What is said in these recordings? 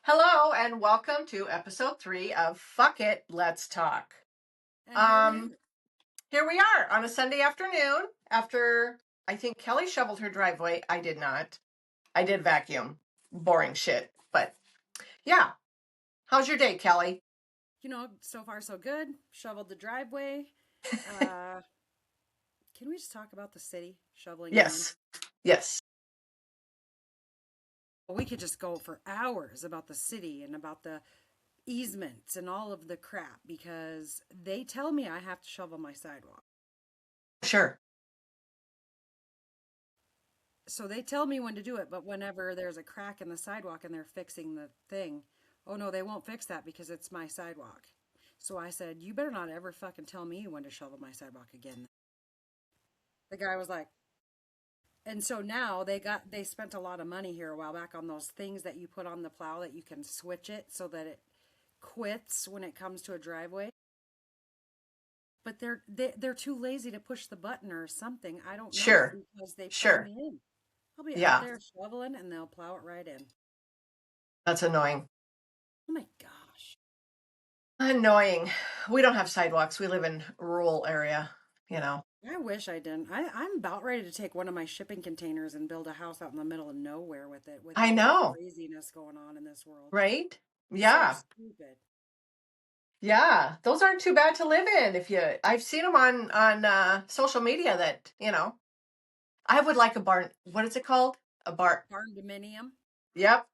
Hello and welcome to episode 3 of Fuck It, Let's Talk. And here we Um, Here we are on a Sunday afternoon after I think Kelly shoveled her driveway. I did not. I did vacuum. Boring shit. But yeah. How's your day, Kelly? so far so good. Shoveled the driveway. Uh, can we just talk about the city shoveling again? Yes. Yes. We could just go for hours about the city and about the easements and all of the crap because they tell me I have to shovel my sidewalk. Sure. So they tell me when to do it, but whenever there's a crack in the sidewalk and they're fixing the thing, oh no, they won't fix that because it's my sidewalk. So I said, you better not ever fucking tell me when to shovel my sidewalk again. The guy was like, and so now they spent a lot of money here a while back on those things that you put on the plow that you can switch it so that it quits when it comes to a driveway. But they're too lazy to push the button or something. I don't know Sure. because they plow Sure. me in. I'll be out Yeah. there shoveling and they'll plow it right in. That's annoying. Oh my gosh. Annoying. We don't have sidewalks. We live in rural area. I wish I didn't. I'm about ready to take one of my shipping containers and build a house out in the middle of nowhere with it with I all the know, craziness going on in this world. right? So Yeah. stupid. Yeah, those aren't too bad to live in. I've seen them on social media that. I would like a barn. What is it called? A barn. Barn dominium. Yep,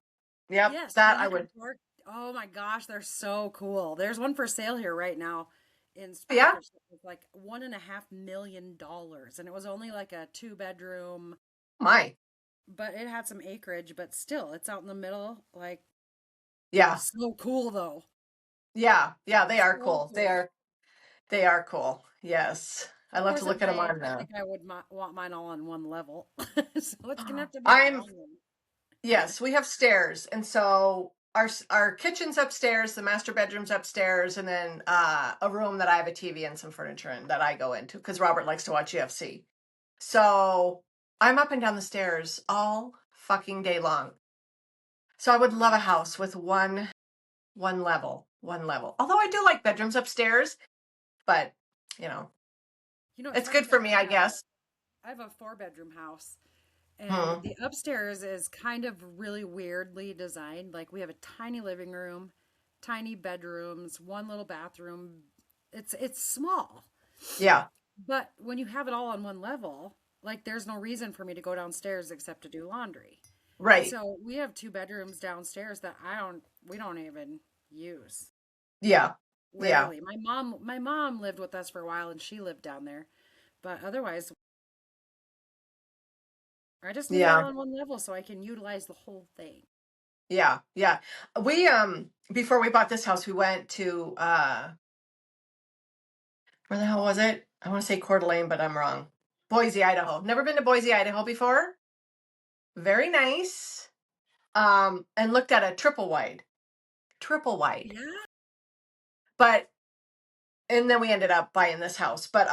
yep. Yes, That and I you can would. park. Oh my gosh, they're so cool. There's one for sale here right now in Yeah, sponsorship. It's like $1.5 million, and it was only like a 2 bedroom, my. but it had some acreage. But still, it's out in the middle. Like Yeah, so cool though. yeah, yeah. They are So cool. They cool. are. They are cool. Yes, I Of love to course, at look at my them age, on. I think I would want mine all on one level. So it's gonna have to be a I'm long one. Yes, we have stairs, and so our kitchen's upstairs, the master bedroom's upstairs, and then a room that I have a TV and some furniture in that I go into because Robert likes to watch UFC. So I'm up and down the stairs all fucking day long. So I would love Wow. a house with one level, one level. Although I do like bedrooms upstairs, but you know, It's it's funny good for because me, I guess. I have a 4 bedroom house. And Hmm. the upstairs is kind of really weirdly designed. Like we have a tiny living room, tiny bedrooms, one little bathroom. It's small. Yeah, But when you have it all on one level, like there's no reason for me to go downstairs except to do laundry. And right. so we have 2 bedrooms downstairs that we don't even use. Yeah, yeah, Rarely. My mom lived with us for a while and she lived down there. But otherwise, I just need it all yeah, on one level so I can utilize the whole thing. yeah, yeah. We before we bought this house, we went to where the hell was it? I want to say Coeur d'Alene, but I'm wrong. Boise, Idaho. Never been to Boise, Idaho before. Very nice. And looked at a triple wide. Triple wide. Yeah. But and then we ended up buying this house. But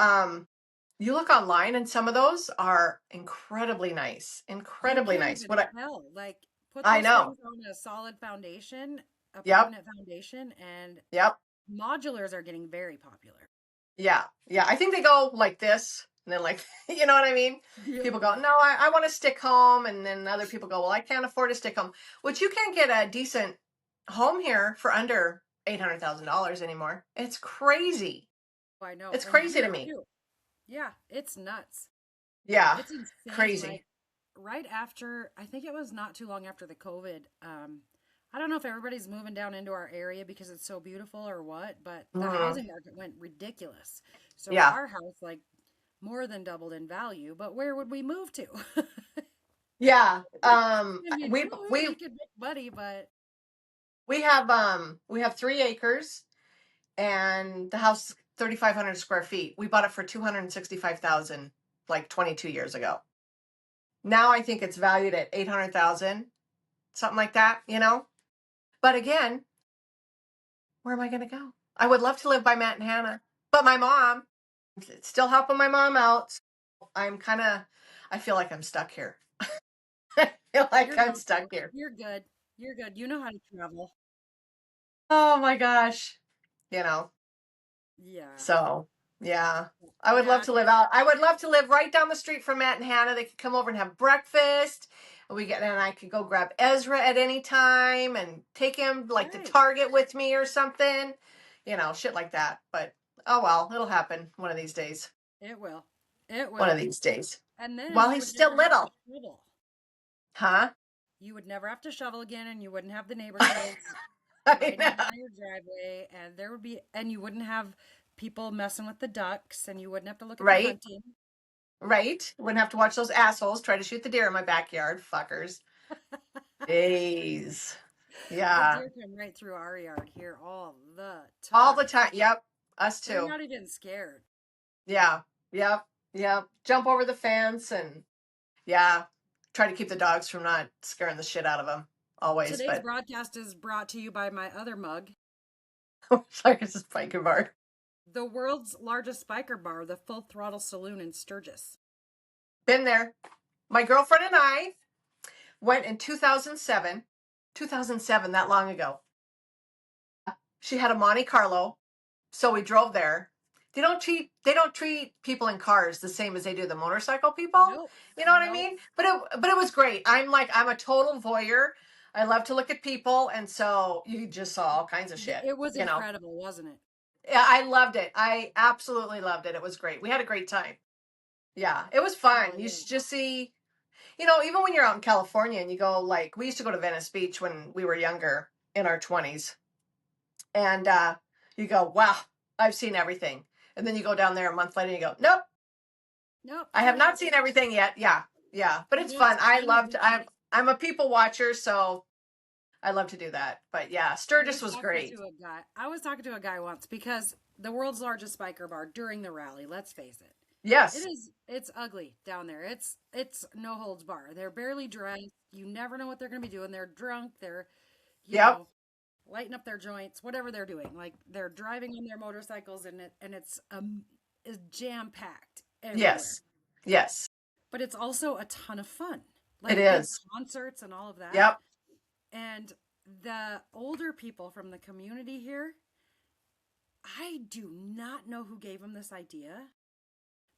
you look online and some of those are incredibly nice. You Incredibly can't nice. even What tell. Like, put I those know. things on a solid foundation, a Yep. permanent foundation, and Yep. modulars are getting very popular. Yeah. Yeah. I think they go like this. And then like you know what I mean? Yeah. People go, no, I want to stick home. And then other people go, well, I can't afford to stick home. Which you can't get a decent home here for under $800,000 anymore. It's crazy. I know. It's And crazy to here me. too. Yeah, it's nuts. Yeah. It's insane. Crazy. Like right after, I think it was not too long after the COVID. I don't know if everybody's moving down into our area because it's so beautiful or what, but the Mhm. housing market went ridiculous. So Yeah. our house like more than doubled in value, but where would we move to? Yeah. I mean, We we we could make money, but we have 3 acres and the house is 3,500 square feet. We bought it for 265,000 like 22 years ago. Now I think it's valued at 800,000, something like that. But again, where am I going to go? I would love to live by Matt and Hannah, but my mom, still helping my mom out. I'm I feel like I'm stuck here. I feel like you're I'm not stuck though. here. You're good. You're good. You know how to travel. Oh my gosh. You know, Yeah. so yeah. I would love Yeah. to live out. I would love to live right down the street from Matt and Hannah. They could come over and have breakfast. And I could go grab Ezra at any time and take him like to Right. Target with me or something. You know, shit like that. But oh well, it'll happen one of these days. It will. It One of will. these days. And then While you he's would still never have to little. shovel. Huh? You would never have to shovel again, and you wouldn't have the neighbor kids I riding know. by your driveway, and there would be, and you wouldn't have people messing with the ducks, and you wouldn't have to look at the Right? hunting. Right? Wouldn't have to watch those assholes try to shoot the deer in my backyard. Fuckers. Jeez. The Yeah. deer come right through our yard here all the All the time. time. Yep. Us They're too. not even scared. Yeah. Yep. Yep. Jump over the fence and yeah. Try to keep the dogs from not scaring the shit out of them always, Today's but broadcast is brought to you by my other mug, like it's a spiker bar. the world's largest spiker bar, the Full Throttle Saloon in Sturgis. Been there. My girlfriend and I went in 2007. 2007, that long ago. She had a Monte Carlo, so we drove there. They don't treat people in cars the same as they do the motorcycle people. Nope. You know what I Nope. mean? But it was great. I'm a total voyeur. I love to look at people, and so you just saw all kinds of shit. It was You know, incredible, wasn't it? yeah, I loved it. I absolutely loved it. It was great. We had a great time. Yeah, it was Oh, fun. You yeah. should just see. Even when you're out in California and you go like we used to go to Venice Beach when we were younger in our 20s, and you go, wow, I've seen everything. And then you go down there a month later and you go, nope, Nope, I have still not haven't. seen everything yet. Yeah, yeah, but You it's know what's fun. funny? I'm a people watcher, so I love to do that. But yeah, Sturgis was great. I was talking to a guy once because the world's largest biker bar during the rally, let's face it. Yes. It's ugly down there. It's no holds bar. They're barely dressed. You never know what they're going to be doing. They're drunk. They're, you Yep. know, lighting up their joints, whatever they're doing. Like they're driving on their motorcycles and it's is jam packed everywhere. Yes. Yes. But it's also a ton of fun. It Like they have is. concerts and all of that. Yep. And the older people from the community here, I do not know who gave them this idea,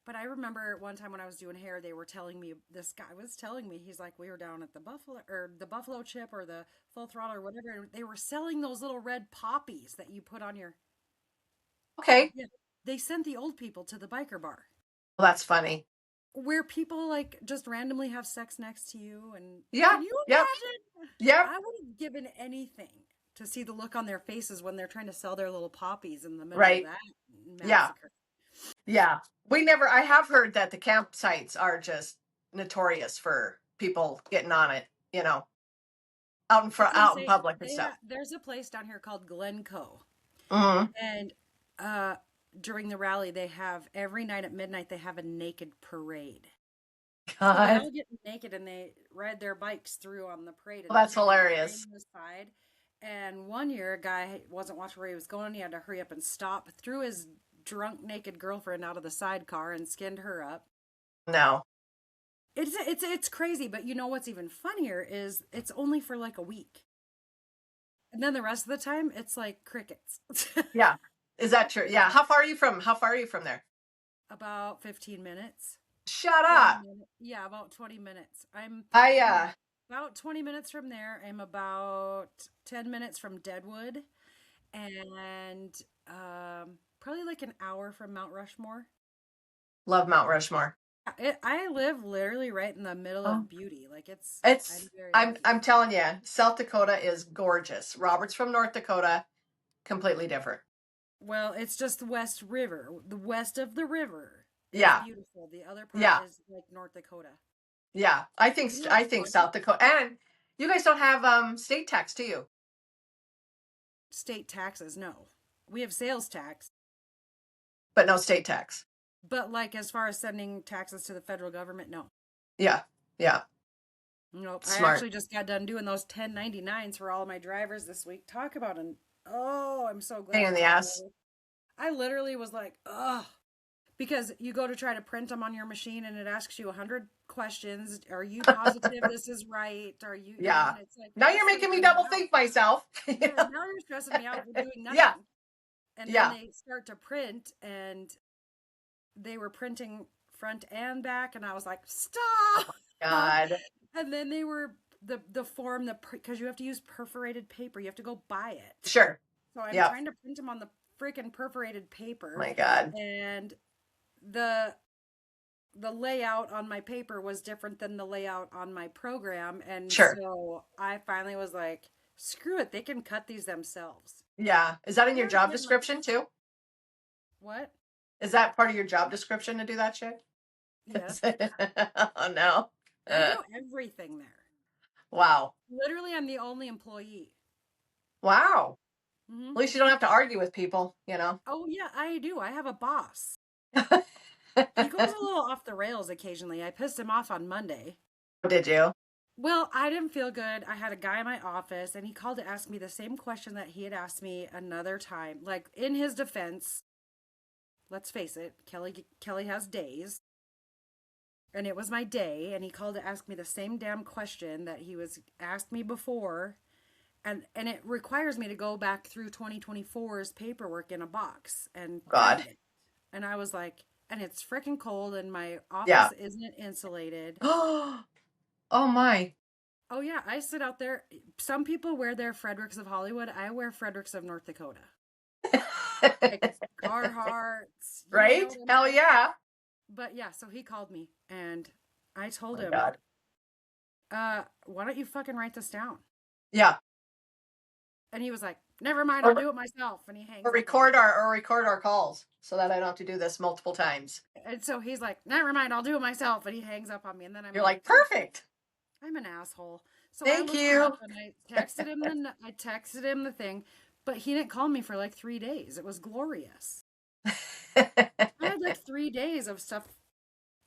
but I remember one time when I was doing hair, they were telling me, this guy was telling me, he's like, we were down at the Buffalo Chip or the Full Throttle or whatever. And they were selling those little red poppies that you put on your, Okay. yeah. They sent the old people to the biker bar Well, that's funny. where people like just randomly have sex next to you. And Yeah. can you Yep. imagine? Yep. I would have given anything to see the look on their faces when they're trying to sell their little poppies in the middle of Right. that Yeah. massacre. Yeah. I have heard that the campsites are just notorious for people getting on it, I was gonna out in say public and stuff. there's a place down here called Glencoe, Hmm. and uh, during the rally, they have every night at midnight they have a naked parade. So they God. all get naked and they ride their bikes through on the parade, Well, and that's there's people hilarious. lining the side. And one year, a guy wasn't watching where he was going. He had to hurry up and stop, threw his drunk naked girlfriend out of the sidecar and skinned her up. No. It's crazy, but you know what's even funnier is it's only for like a week. And then the rest of the time, it's like crickets. Yeah. Is that true? Yeah. How far are you from there? About 15 minutes. Shut 20 up. minutes. Yeah, about 20 minutes. I I'm about 20 minutes from there. I'm about 10 minutes from Deadwood and probably like an hour from Mount Rushmore. love Mount Rushmore. I live literally right in the middle Oh. of beauty. Like I'm It's very I'm lucky. I'm telling you, South Dakota is gorgeous. Robert's from North Dakota, completely different. Well, it's just the West River. The west of the river is Yeah. beautiful. The other part Yeah. is like North Dakota. Yeah. Isn't that I think funny? South Dakota, and you guys don't have state tax, do you? State taxes, no. We have sales tax, But no state tax. but like as far as sending taxes to the federal government, no. Yeah. Yeah. Nope. I Smart. actually just got done doing those 1099s for all of my drivers this week. Talk about an oh, I'm so Pain glad in it's the all ass. over. I literally was like, ugh. Because you go to try to print them on your machine and it asks you 100 questions. Are you positive this is right? Are you, Yeah. and it's like, Now it's you're making me stressing me double out. think myself. Yeah, now you're stressing me out for doing Yeah. nothing. And then Yeah. they start to print and they were printing front and back. And I was like, stop. God. And then they were the form, because you have to use perforated paper, you have to go buy it. Sure. So I'm Yep. trying to print them on the freaking perforated paper. My God. And the layout on my paper was different than the layout on my program. And Sure. so I finally was like, screw it, they can cut these themselves. Yeah. Is that in I your already job did my description too? what? Is that part of your job description to do that shit? Yes. Oh no. I do everything there. Wow. Literally, I'm the only employee. Wow. Hmm. At least you don't have to argue with people, Oh, yeah, I do. I have a boss. He goes a little off the rails occasionally. I pissed him off on Monday. Did you? Well, I didn't feel good. I had a guy in my office and he called to ask me the same question that he had asked me another time. Like, in his defense, let's face it, Kelly has days. And it was my day, and he called to ask me the same damn question that he was asked me before. And it requires me to go back through 2024's paperwork in a box and God. find it. And I was like, and it's freaking cold and my Yeah. office isn't insulated. Oh my. Oh yeah, I sit out there. Some people wear their Fredericks of Hollywood. I wear Fredericks of North Dakota. Like Carhartts, you know Right? what I'm Hell saying? yeah. But yeah, so he called me and I Oh told my him, God. why don't you fucking write this down? Yeah. And he was like, never mind, I'll Or, do it myself. And he or hangs up on record me. our calls so that I don't have to do this multiple times. And so he's like, never mind, I'll do it myself. And he hangs up on me. And then I'm You're like, like, perfect. I'm an asshole. So I Thank looked it you. up and I texted him the thing, but he didn't call me for like 3 days. It was glorious. I had like 3 days of stuff.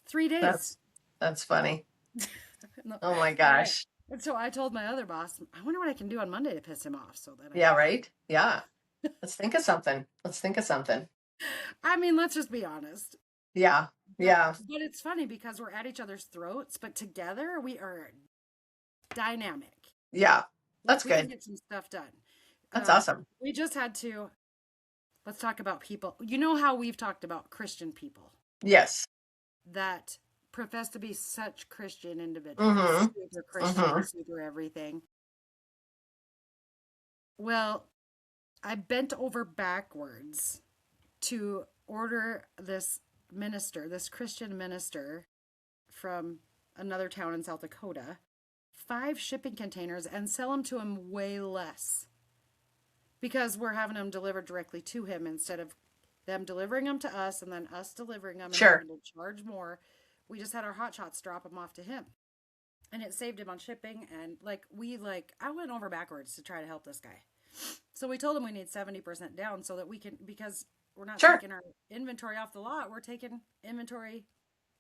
3 days. that's funny. No. Oh my Anyway, gosh. and so I told my other boss, I wonder what I can do on Monday to piss him off so that Yeah, right? Yeah. Let's think of something. Let's think of something. I mean, let's just be honest. Yeah. But Yeah. but it's funny because we're at each other's throats, but together we are dynamic. Yeah. Like That's we can good. get some stuff done. That's awesome. We just had to. Let's talk about people. You know how we've talked about Christian people Yes. that profess to be such Christian individuals, Mm-hmm. super Christian, Mm-hmm. super everything. Well, I bent over backwards to order this Christian minister from another town in South Dakota, 5 shipping containers and sell them to him way less because we're having them delivered directly to him instead of them delivering them to us and then us delivering them and Sure. having to charge more. We just had our hot shots drop them off to him. And it saved him on shipping. And I went over backwards to try to help this guy. So we told him we need 70% down so that we can, because we're not Sure. taking our inventory off the lot, we're taking inventory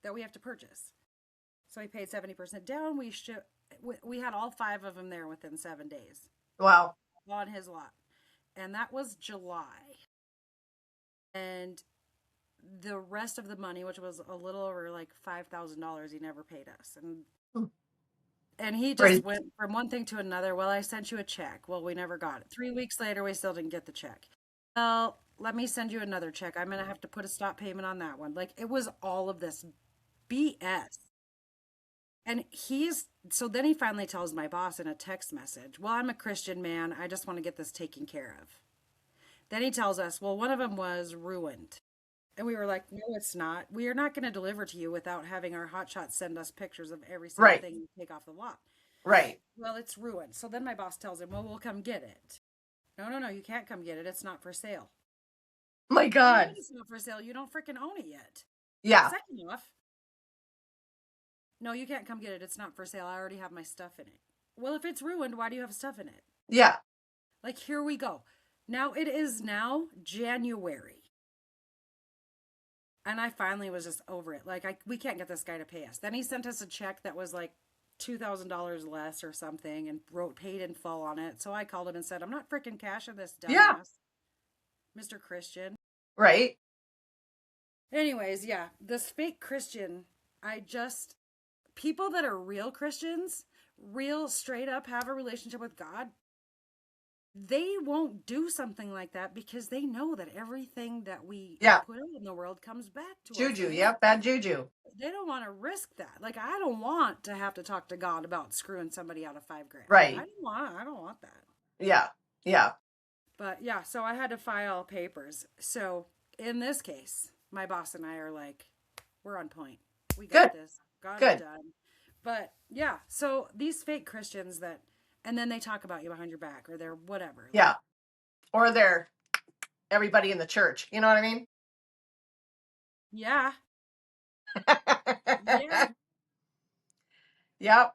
that we have to purchase. So he paid 70% down. We had all 5 of them there within 7 days Wow. on his lot. And that was July. And the rest of the money, which was a little over like $5,000, he never paid us. And he just Right. went from one thing to another. Well, I sent you a check. Well, we never got it. 3 weeks later, we still didn't get the check. Well, let me send you another check. I'm going to have to put a stop payment on that one. Like, it was all of this BS. And so then he finally tells my boss in a text message, well, I'm a Christian man. I just want to get this taken care of. Then he tells us, well, one of them was ruined. And we were like, no, it's not. We are not going to deliver to you without having our hotshots send us pictures of every single Right. thing you take off the lot. Right. Well, it's ruined. So then my boss tells him, well, we'll come get it. No, you can't come get it. It's not for sale. My What do you God. mean it's not for sale? You don't freaking own it yet. Yeah. Second off, no, you can't come get it. It's not for sale. I already have my stuff in it. Well, if it's ruined, why do you have stuff in it? Yeah. Like, here we go. Now it is now January. And I finally was just over it. Like, we can't get this guy to pay us. Then he sent us a check that was like $2,000 less or something and wrote paid in full on it. So I called him and said, I'm not freaking cashing this dumbass, Yeah. Mr. Christian. Right. Anyways, yeah, this fake Christian, I just, people that are real Christians, real straight up have a relationship with God, they won't do something like that because they know that everything that we Yeah. put out in the world comes back to us. Juju. Yep. Bad juju. They don't want to risk that. Like I don't want to have to talk to God about screwing somebody out of $5,000. Right. I don't want that. Yeah. Yeah. But yeah, so I had to file papers. So in this case, my boss and I are like, we're on point. We Good. got this. Got it Good. done. But yeah, so these fake Christians that, and then they talk about you behind your back or they're whatever. Like, Yeah. Or they're everybody in the church. You know what I mean? yeah, yeah. Yep.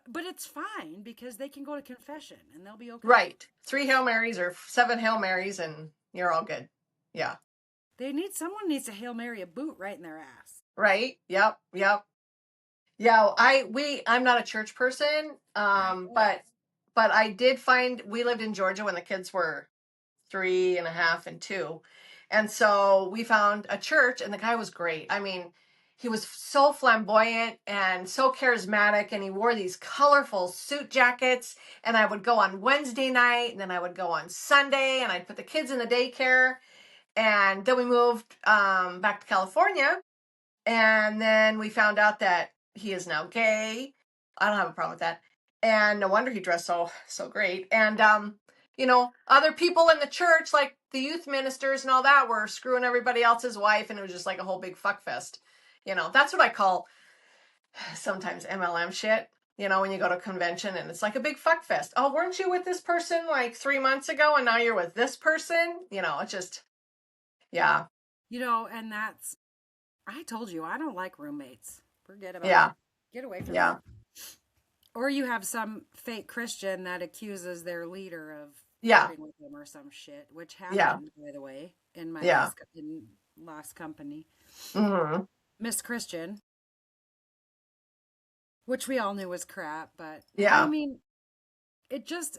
But it's fine because they can go to confession and they'll be okay. Right. 3 Hail Marys or 7 Hail Marys and you're all good. Yeah. Someone needs to Hail Mary a boot right in their ass. Right. Yep. Yep. Yeah. I'm not a church person. But I did find we lived in Georgia when the kids were 3.5 and 2. And so we found a church and the guy was great. I mean, he was so flamboyant and so charismatic and he wore these colorful suit jackets and I would go on Wednesday night and then I would go on Sunday and I'd put the kids in the daycare and then we moved back to California and then we found out that he is now gay. I don't have a problem with that. And no wonder he dressed so great. And other people in the church, like the youth ministers and all that, were screwing everybody else's wife, and it was just like a whole big fuck fest. That's what I call sometimes MLM shit. When you go to a convention and it's like a big fuck fest. Oh, weren't you with this person like 3 months ago, and now you're with this person? It's just, yeah, And that's, I told you, I don't like roommates. Forget about yeah, it. Get away from yeah, me. Or you have some fake Christian that accuses their leader of yeah, flirting with them or some shit, which yeah, happened, by the way, in my yeah. last company. Mm-hmm. Miss Christian, which we all knew was crap, but I Yeah, mean, it just,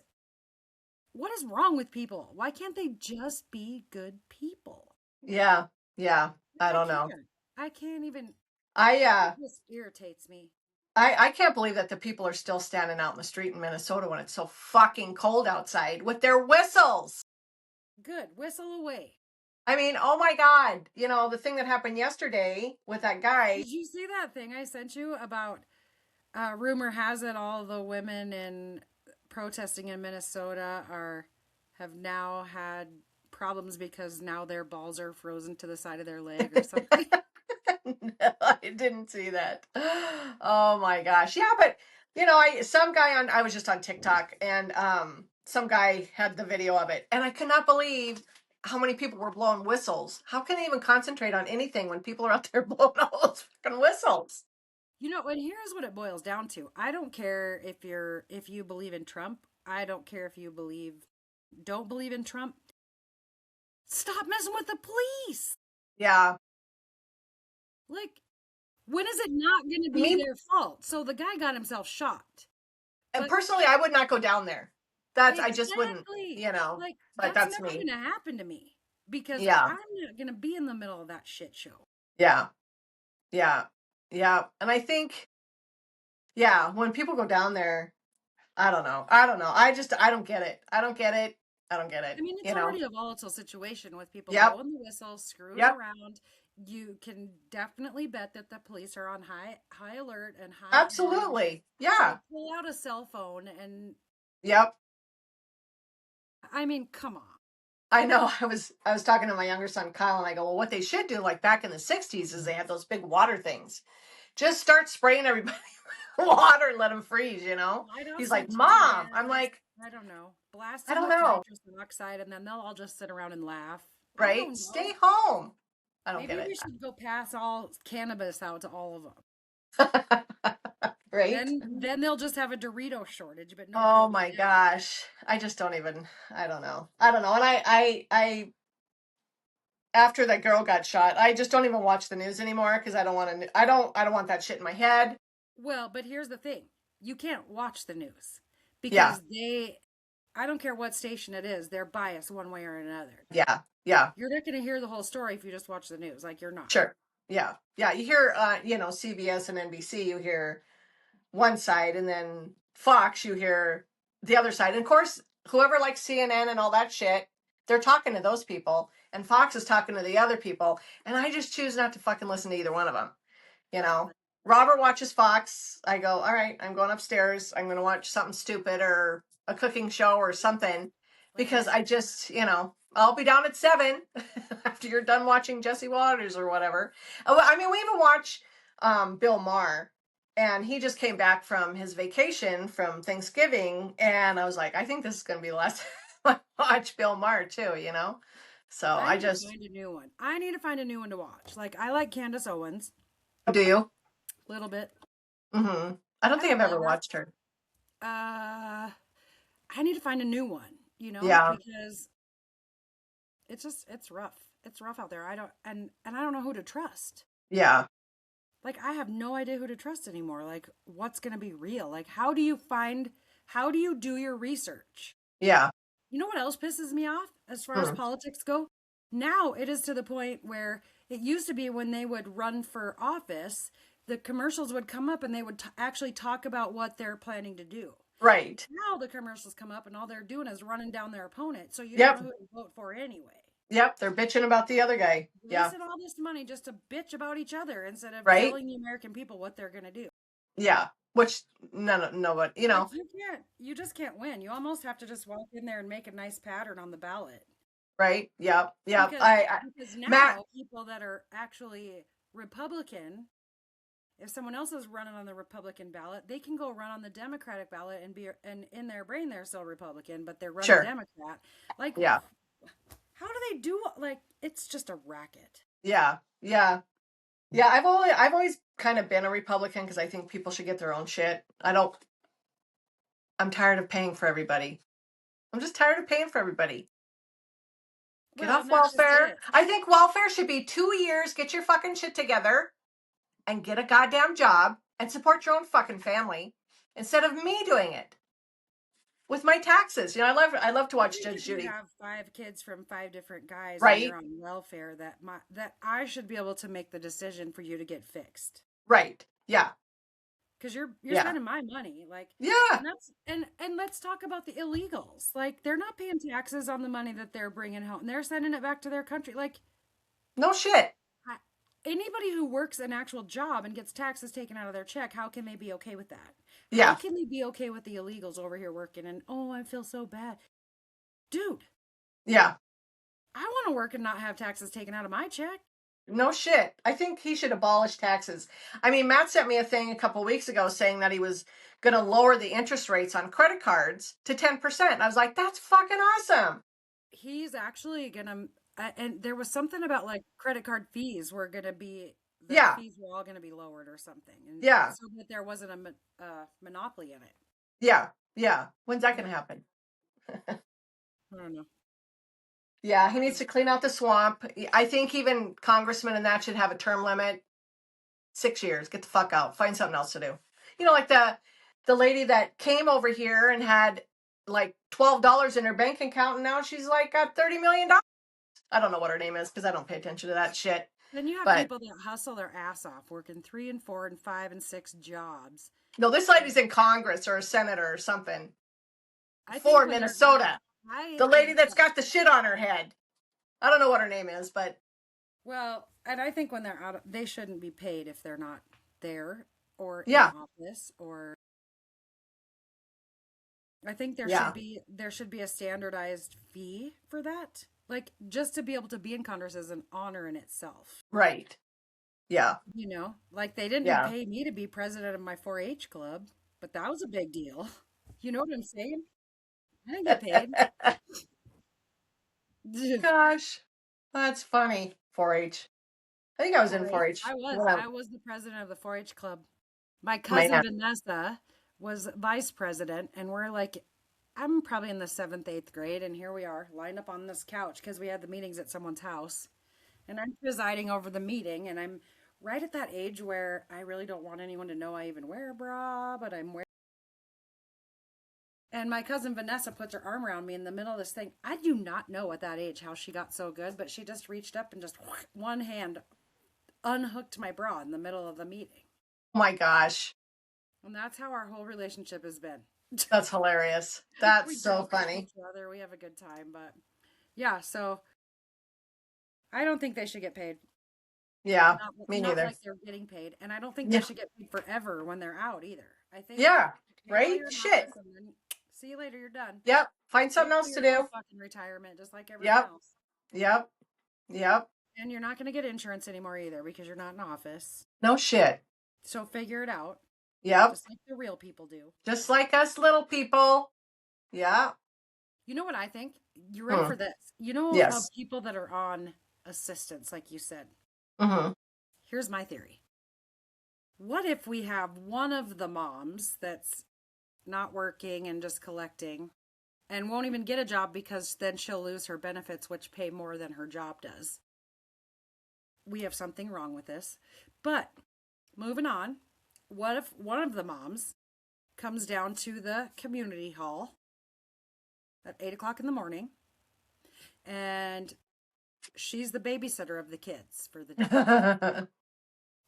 what is wrong with people? Why can't they just be good people? yeah, yeah. Like, I don't know. I can't even, I it uh just irritates me. I can't believe that the people are still standing out in the street in Minnesota when it's so fucking cold outside with their whistles. Good, whistle away. I mean, oh my God. The thing that happened yesterday with that guy. Did you see that thing I sent you about rumor has it all the women in protesting in Minnesota have now had problems because now their balls are frozen to the side of their leg or something. No, I didn't see that. Oh my gosh. Yeah, but I was just on TikTok and some guy had the video of it and I could not believe how many people were blowing whistles. How can they even concentrate on anything when people are out there blowing all those fucking whistles? And here's what it boils down to. I don't care if you believe in Trump. I don't care if you don't believe in Trump. Stop messing with the police. Yeah. Like, when is it not going to be Me their fault? So the guy got himself shot. and But personally I would not go down there. I just wouldn't, exactly. Like, but that's that's never me. going to happen to me because Yeah. I'm not going to be in the middle of that shit show. Yeah. Yeah. Yeah. And I think, yeah, when people go down there, I don't know. I don't get it. I don't get it. I don't get I it. mean, it's already a volatile situation with people Yep. blowing the whistle, screwing Yep. around. You can definitely bet that the police are on high alert and high edge. Absolutely. Yeah. So pull out a cell phone and Yep. I mean, come on. I know. I was talking to my younger son Kyle and I go, well, what they should do, like back in the 60s, is they had those big water things. Just start spraying everybody with water and let them freeze, Light off He's some like, tear Mom. I'm gas. like, I don't know. Blast I them don't with know. nitrous oxide, and then they'll all just sit around and laugh. I Right? don't Stay know. home. I don't Maybe get we it. should go pass all cannabis out to all of them. Right? Then they'll just have a Dorito shortage, but nobody Oh will be my mad. gosh. I just don't even, I don't know. I don't know. And I after that girl got shot, I just don't even watch the news anymore because I don't want to, I don't want that shit in my head. Well, but here's the thing. You can't watch the news Yeah. because I don't care what station it is, they're biased one way or another. Yeah. Yeah. You're not going to hear the whole story if you just watch the news. Like, you're not. Sure. Yeah. Yeah. You hear, CBS and NBC, you hear one side, and then Fox, you hear the other side. And of course, whoever likes CNN and all that shit, they're talking to those people, and Fox is talking to the other people. And I just choose not to fucking listen to either one of them. You Right. know, Robert watches Fox. I go, all right, I'm going upstairs. I'm going to watch something stupid or a cooking show or something because Well, I just, I'll be down at 7 after you're done watching Jesse Waters or whatever. I mean, we even watch Bill Maher, and he just came back from his vacation from Thanksgiving, and I was like, I think this is going to be the last time I watch Bill Maher too. So I I need to just, find a new one. I need to find a new one to watch. Like, I like Candace Owens do you? a little bit. I don't I think I've don't ever love her. watched her. I need to find a new one, Yeah. because it's rough. It's rough out there. And I don't know who to trust. Yeah. Like, I have no idea who to trust anymore. Like, what's going to be real? Like, how do you do your research? Yeah. You know what else pisses me off as far as Hmm. politics go? Now it is to the point where it used to be when they would run for office, the commercials would come up and they would actually talk about what they're planning to do. Right. Now the commercials come up and all they're doing is running down their opponent, so you don't know Yep. who to vote for anyway. Yep. They're bitching about the other guy. Yeah. Wasted all this money just to bitch about each other instead of Right. telling the American people what they're going to do. Yeah. Which no, but Like, you just can't win. You almost have to just walk in there and make a nice pattern on the ballot. right. Yep. Yep. Because I because Matt. now people that are actually Republican, if someone else is running on the Republican ballot, they can go run on the Democratic ballot and in their brain they're still Republican, but they're running Sure. Democrat. Like, Yeah. how do they do, like, it's just a racket. Yeah. Yeah. Yeah. I've always kind of been a Republican because I think people should get their own shit. I'm tired of paying for everybody. I'm just tired of paying for everybody. Get Well, off and that's just welfare. it. I think welfare should be 2 years. Get your fucking shit together and get a goddamn job and support your own fucking family instead of me doing it with my taxes. I love to I watch think Judge if you Judy. have 5 kids from 5 different guys and you're Right? on welfare, that I should be able to make the decision for you to get fixed. Right. Yeah. Because you're Yeah. spending my money, like, Yeah. and let's talk about the illegals. Like, they're not paying taxes on the money that they're bringing home. They're sending it back to their country. Like, No shit. I, anybody who works an actual job and gets taxes taken out of their check, how can they be okay with that? How Yeah. can they be okay with the illegals over here working? And oh, I feel so bad, dude. Yeah. I want to work and not have taxes taken out of my check. No shit. I think he should abolish taxes. I mean, Matt sent me a thing a couple weeks ago saying that he was going to lower the interest rates on credit cards to 10%. I was like, that's fucking awesome. He's actually gonna, and there was something about like credit card fees were gonna be the Yeah. fees were all gonna be lowered or something, and Yeah. so that there wasn't monopoly in it. Yeah. Yeah. When's that Yeah, going to happen? I don't know. Yeah, he needs to clean out the swamp. I think even congressmen and that should have a term limit. 6 years. Get the fuck out. Find something else to do. Like the lady that came over here and had like $12 in her bank account, and now she's like got $30 million. I don't know what her name is because I don't pay attention to that shit. Then you have But people that hustle their ass off, working 3 and 4 and 5 and 6 jobs. no, this lady's in Congress or a senator or something I for think when they're out of, Minnesota. I The lady think, that's got the shit on her head. I don't know what her name is, but well, and I think when they're out, they shouldn't be paid if they're not there or in yeah, office or I think there yeah, should be a standardized fee for that. Like, just to be able to be in Congress is an honor in itself. right. Yeah, Like, they didn't yeah. pay me to be president of my 4-H club, but that was a big deal. You know what I'm saying? I didn't get paid. Gosh, that's funny. 4-H. I think I was in 4-H. 4-H. I was the president of the 4-H club. My cousin Man. Vanessa was vice president, and we're like, I'm probably in the 7th, 8th grade, and here we are, lined up on this couch because we had the meetings at someone's house. And I'm presiding over the meeting, and I'm right at that age where I really don't want anyone to know I even wear a bra, but I'm wearing And my cousin Vanessa puts her arm around me in the middle of this thing. I do not know at that age how she got so good, but she just reached up and just one hand unhooked my bra in the middle of the meeting. Oh my gosh. And that's how our whole relationship has been. That's hilarious. That's We so joke with funny. each other. We have a good time, but yeah, so I don't think they should get paid. Yeah, me Not neither. like they're getting paid, and I don't think they Yeah. should get paid forever when they're out either. I think Yeah. pay while Right? you're in Shit. office, and then see you later. You're done. Yep. Find Wait something till else to your own do. fucking retirement, just like everyone Yep. else. Yep. Yep. And you're not going to get insurance anymore either because you're not in office. No shit. So figure it out, Yep. just like the real people do. Just like us little people. Yeah. You know what I think? You ready Hmm. for this? You know how Yes. people that are on assistance, like you said. Mm-hmm. Here's my theory. What if we have one of the moms that's not working and just collecting and won't even get a job because then she'll lose her benefits, which pay more than her job does? We have something wrong with this. But moving on, what if one of the moms comes down to the community hall at 8 o'clock in the morning and she's the babysitter of the kids for the day?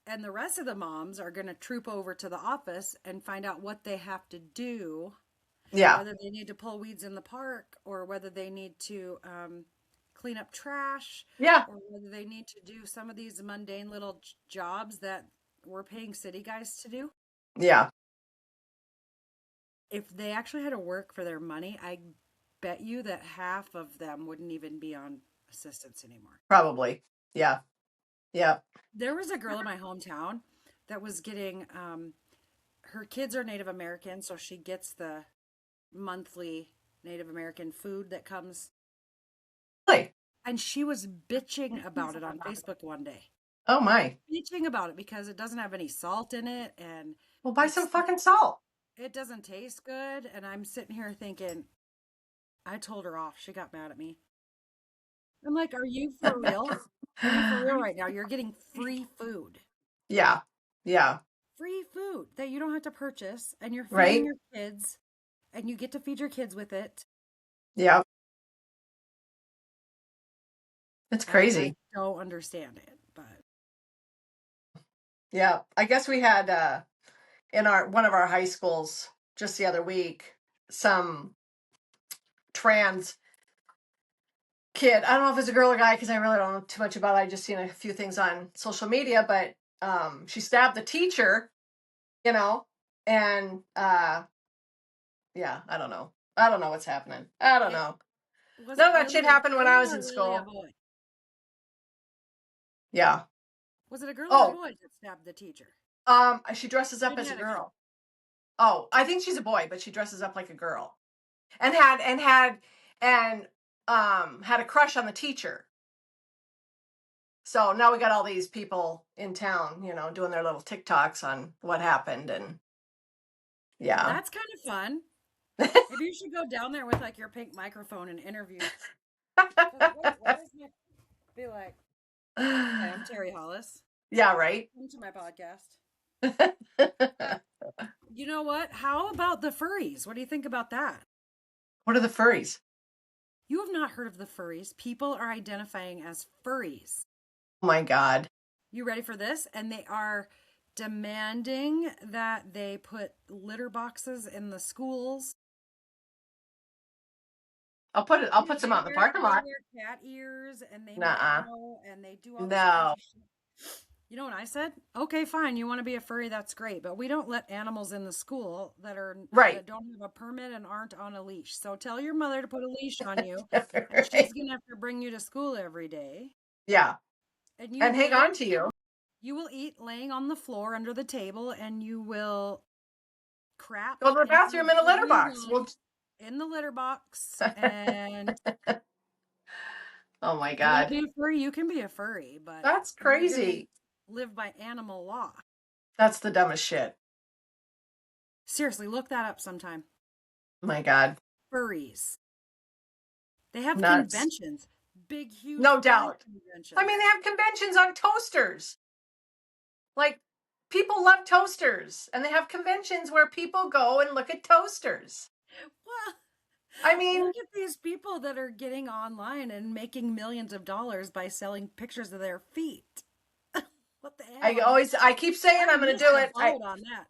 And the rest of the moms are going to troop over to the office and find out what they have to do, Yeah. whether they need to pull weeds in the park or whether they need to clean up trash Yeah. or whether they need to do some of these mundane little jobs that we're paying city guys to do. Yeah. If they actually had to work for their money, I bet you that half of them wouldn't even be on assistance anymore. Probably. Yeah. Yeah. There was a girl in my hometown that was getting her kids are Native American, so she gets the monthly Native American food that comes. Really? And she was bitching about it on Facebook one day. Oh my. Bitching about it because it doesn't have any salt in it and Well, buy some fucking salt. it doesn't taste good. And I'm sitting here thinking, I told her off. She got mad at me. I'm like, are you for real? Are you for real right now? You're getting free food. Yeah. Yeah. Free food that you don't have to purchase, and you're feeding Right? your kids, and you get to feed your kids with it. Yeah. It's I crazy. don't understand it, but Yeah. I guess we had in our one of our high schools just the other week some trans kid. I don't know if it's a girl or guy because I really don't know too much about it. I just seen a few things on social media, but she stabbed the teacher, you know, and yeah, I don't know. I don't know what's happening. I don't know. was None it of that shit really a happened when I girl was or in really a school. boy? Yeah. Was it a girl or a Oh, boy that stabbed the teacher? she dresses up as a Genetically. girl. Oh, I think she's a boy, but she dresses up like a girl. And had a crush on the teacher. So now we got all these people in town, doing their little TikToks on what happened, and yeah. That's kind of fun. Maybe you should go down there with like your pink microphone and interview. Wait, why does my be like? Hi, I'm Terry Hollis. Yeah, right. Welcome to my podcast. You know what? How about the furries? What do you think about that? What are the furries? You have not heard of the furries. People are identifying as furries. Oh my God. You ready for this? And they are demanding that they put litter boxes in the schools. I'll put some out in the parking They lot. wear cat ears and they Nuh-uh. meow and they do all this No. crazy shit. You know what I said? Okay, fine. You want to be a furry? That's great. But we don't let animals in the school that Right. that don't have a permit and aren't on a leash. So tell your mother to put a leash on you, and Right. she's gonna have to bring you to school every day. Yeah. And you And hang will on to you. you will eat laying on the floor under the table, and you will crap Go to the bathroom in a litter box. in the litter box. And Oh my if you want God. to be a furry, you can be a furry, but That's you're gonna crazy. live by animal law. That's the dumbest shit. Seriously, look that up sometime. My God. Furries. They have Nuts. conventions. Big, huge No doubt. conventions. I mean, they have conventions on toasters. Like, people love toasters, and they have conventions where people go and look at toasters. I mean, Look at these people that are getting online and making millions of dollars by selling pictures of their feet. What the hell? I keep saying I I'm going to missed do the it. boat on that.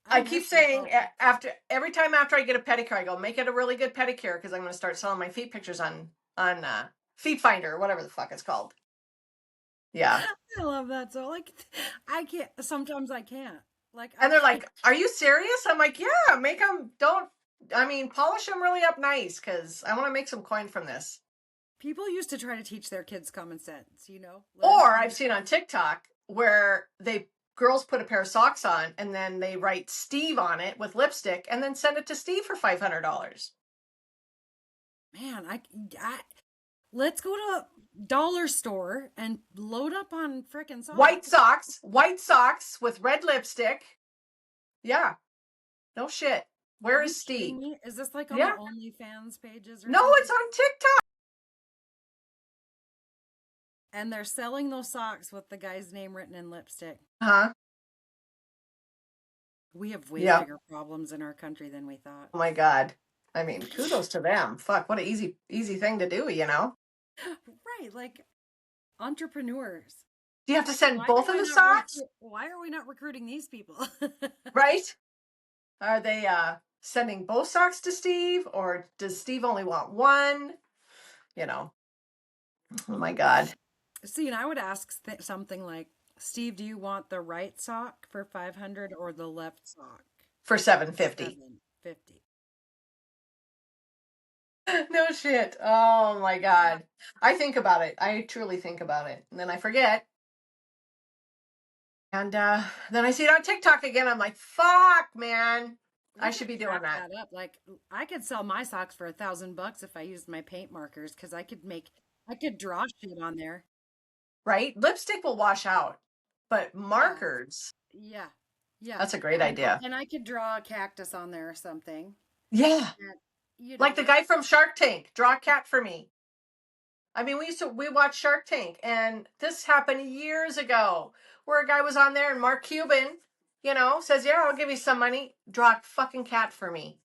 I I keep missed the saying boat. after every time after I get a pedicure, I go make it a really good pedicure because I'm going to start selling my feet pictures on Feet Finder or whatever the fuck it's called. Yeah, I love that. So like, I can't. Sometimes I can't. Like I and they're can't. like, "Are you serious?" I'm like, "Yeah, make them. Don't. I mean, polish them really up nice because I want to make some coin from this." People used to try to teach their kids common sense. Learn Or how I've to. seen on TikTok where they girls put a pair of socks on and then they write Steve on it with lipstick and then send it to Steve for $500. Man, I let's go to a dollar store and load up on frickin' socks. White socks with red lipstick. Yeah, no shit. Are Where you is kidding Steve? me? Is this like on the Yeah. OnlyFans pages or No, something? it's on TikTok. And they're selling those socks with the guy's name written in lipstick. Huh? We have way Yeah. bigger problems in our country than we thought. Oh my God. I mean, kudos to them. Fuck, what an easy thing to do, you know? Right, like entrepreneurs. Do you have to Like send both of the socks? why are we not recruiting these people? Right? Are they sending both socks to Steve or does Steve only want one? You know. Oh my God. See, and I would ask something like, Steve, do you want the right sock for 500 or the left sock For for 750. 750? No shit. Oh my Yeah. God. I think about it. I truly think about it. And then I forget. And then I see it on TikTok again. I'm like, fuck, man. I We should could be doing crack that. that up. Like I could sell my socks for $1,000 if I used my paint markers because I could draw shit on there. Right? Lipstick will wash out. But Yeah, markers, yeah, yeah. that's a great And idea. and I could draw a cactus on there or something. Yeah. And, Like the like guy from Shark Tank. Draw a cat for me. I mean, we watched Shark Tank, and this happened years ago, where a guy was on there, and Mark Cuban, says, "Yeah, I'll give you some money. Draw a fucking cat for me."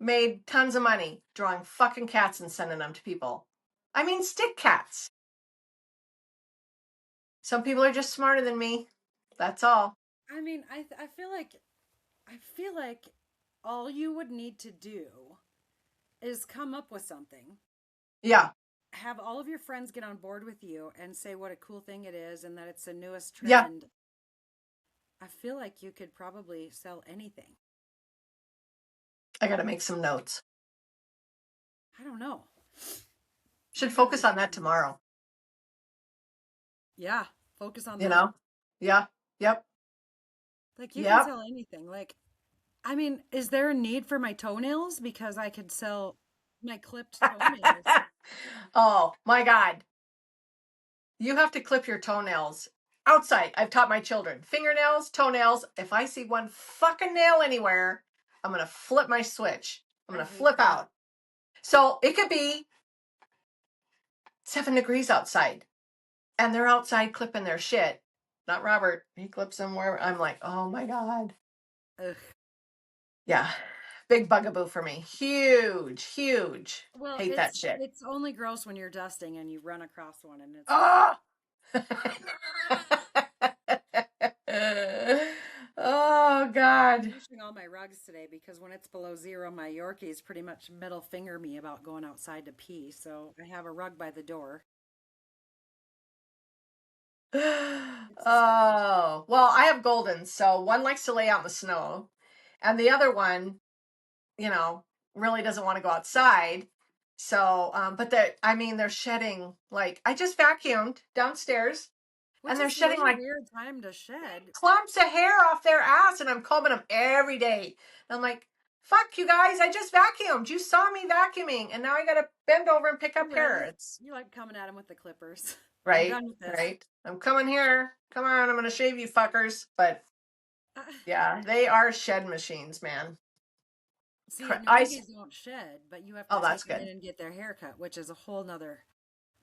Made tons of money drawing fucking cats and sending them to people. I mean, stick cats. Some people are just smarter than me. That's all. I mean, I feel like all you would need to do is come up with something. Yeah, Have all of your friends get on board with you and say what a cool thing it is and that it's the newest yeah. trend. I feel like you could probably sell anything. I got to make some notes. I don't know. Should I gotta focus make on that tomorrow. Yeah, focus on You that. know? Yeah. Yep. Like you can Yep. sell anything. Like, I mean, is there a need for my toenails? Because I could sell my clipped toenails. Oh my God. You have to clip your toenails outside. I've taught my children fingernails, toenails. If I see one fucking nail anywhere, I'm going to flip my switch. I'm I going to hate flip that. out. So it could be 7 degrees outside and they're outside clipping their shit. Not Robert. He clips them where I'm like, oh my God. Ugh. Yeah. Big bugaboo for me. Huge, huge. Well, Hate that shit. it's only gross when you're dusting and you run across one and it's Oh! Oh God. washing all my rugs today because when it's below zero, my Yorkies pretty much middle finger me about going outside to pee. So I have a rug by the door. It's disgusting. Oh, well, I have Goldens, so one likes to lay out in the snow, and the other one, you know, really doesn't want to go outside. So, but they're shedding like I just vacuumed downstairs, Which and they're is shedding really like weird time to shed. clumps of hair off their ass, and I'm combing them every day. And I'm like, fuck you guys, I just vacuumed. You saw me vacuuming, and now I got to bend over and pick Oh, up hair. really? It's You like coming at him with the clippers. I'm right, done with this. right. I'm coming here. Come on, I'm gonna shave you fuckers. But yeah, they are shed machines, man. See, and I Yorkies don't shed, but you have to oh, take that's them in good. and get their hair cut, which is a whole nother.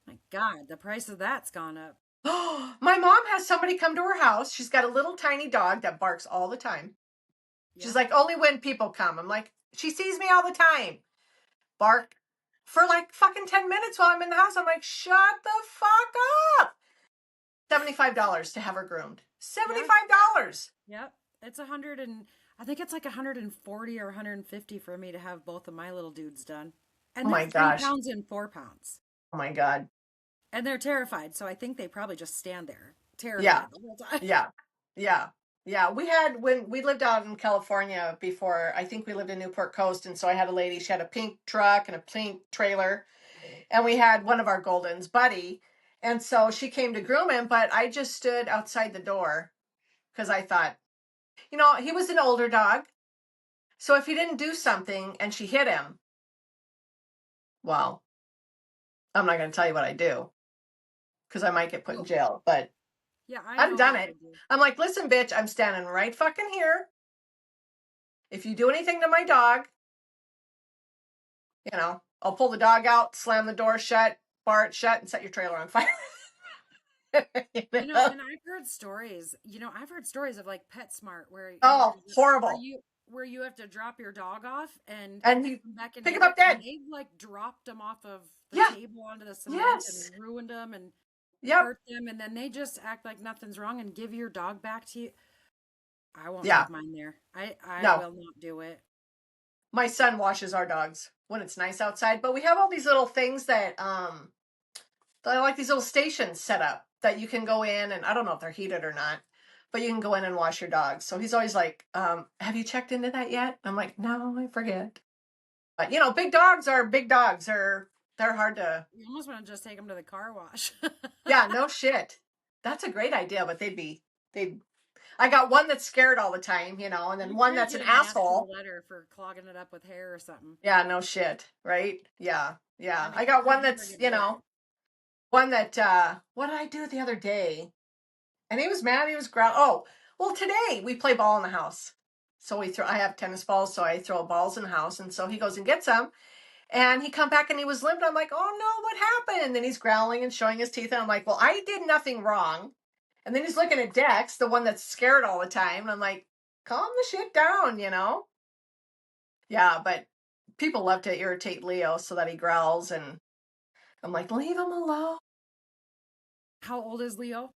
My God, the price of that's gone up. Oh, my mom has somebody come to her house. She's got a little tiny dog that barks all the time. She's Yeah. like, only when people come. I'm like, She sees me all the time. Bark for like fucking 10 minutes while I'm in the house. I'm like, shut the fuck up. $75 to have her groomed. Yeah. $75. Yep. It's 100 and I think it's like 140 or 150 for me to have both of my little dudes done. Oh And they're my 3 gosh. pounds and 4 pounds. Oh my God. And they're terrified. So I think they probably just stand there Yeah. terrified the whole time. Yeah. Yeah. Yeah. We had, when we lived out in California before, I think we lived in Newport Coast. And so I had a lady, she had a pink truck and a pink trailer. And we had one of our Goldens, Buddy. And so she came to groom him, but I just stood outside the door because I thought, he was an older dog. So if he didn't do something and she hit him, well, I'm not going to tell you what I do because I might get put in Oh, jail, but yeah, I I've know what done you it. would do. I'm like, listen, bitch, I'm standing right fucking here. If you do anything to my dog, I'll pull the dog out, slam the door shut, bar it shut, and set your trailer on fire. You know, and I've heard stories of like PetSmart where Oh, horrible. where you have to drop your dog off and And you come back and pick him get up it, and dead. they've like dropped them off of the Yeah. table onto the cement and Yes. ruined them and Yep. hurt them, and then they just act like nothing's wrong and give your dog back to you. I won't Yeah. take mine there. I No. will not do it. My son washes our dogs when it's nice outside, but we have all these little things that I like, these little stations set up that you can go in, and I don't know if they're heated or not, but you can go in and wash your dogs. So he's always like, have you checked into that yet? I'm like, no, I forget. But big dogs are big dogs. They're hard to. You almost want to just take them to the car wash. Yeah, no shit. That's a great idea, but they I got one that's scared all the time, and then You one might that's get an a nasty asshole. letter for clogging it up with hair or something. Yeah, no shit, right? Yeah, I yeah. mean, I got I'd one never that's, get bit. one that what did I do the other day? And he was mad, he was growl. Oh, well, today we play ball in the house. So I have tennis balls, so I throw balls in the house, and so he goes and gets them. And he come back and he was limped. I'm like, oh no, what happened? And he's growling and showing his teeth. And I'm like, well, I did nothing wrong. And then he's looking at Dex, the one that's scared all the time. And I'm like, calm the shit down. Yeah, but people love to irritate Leo so that he growls. And I'm like, leave him alone. How old is Leo?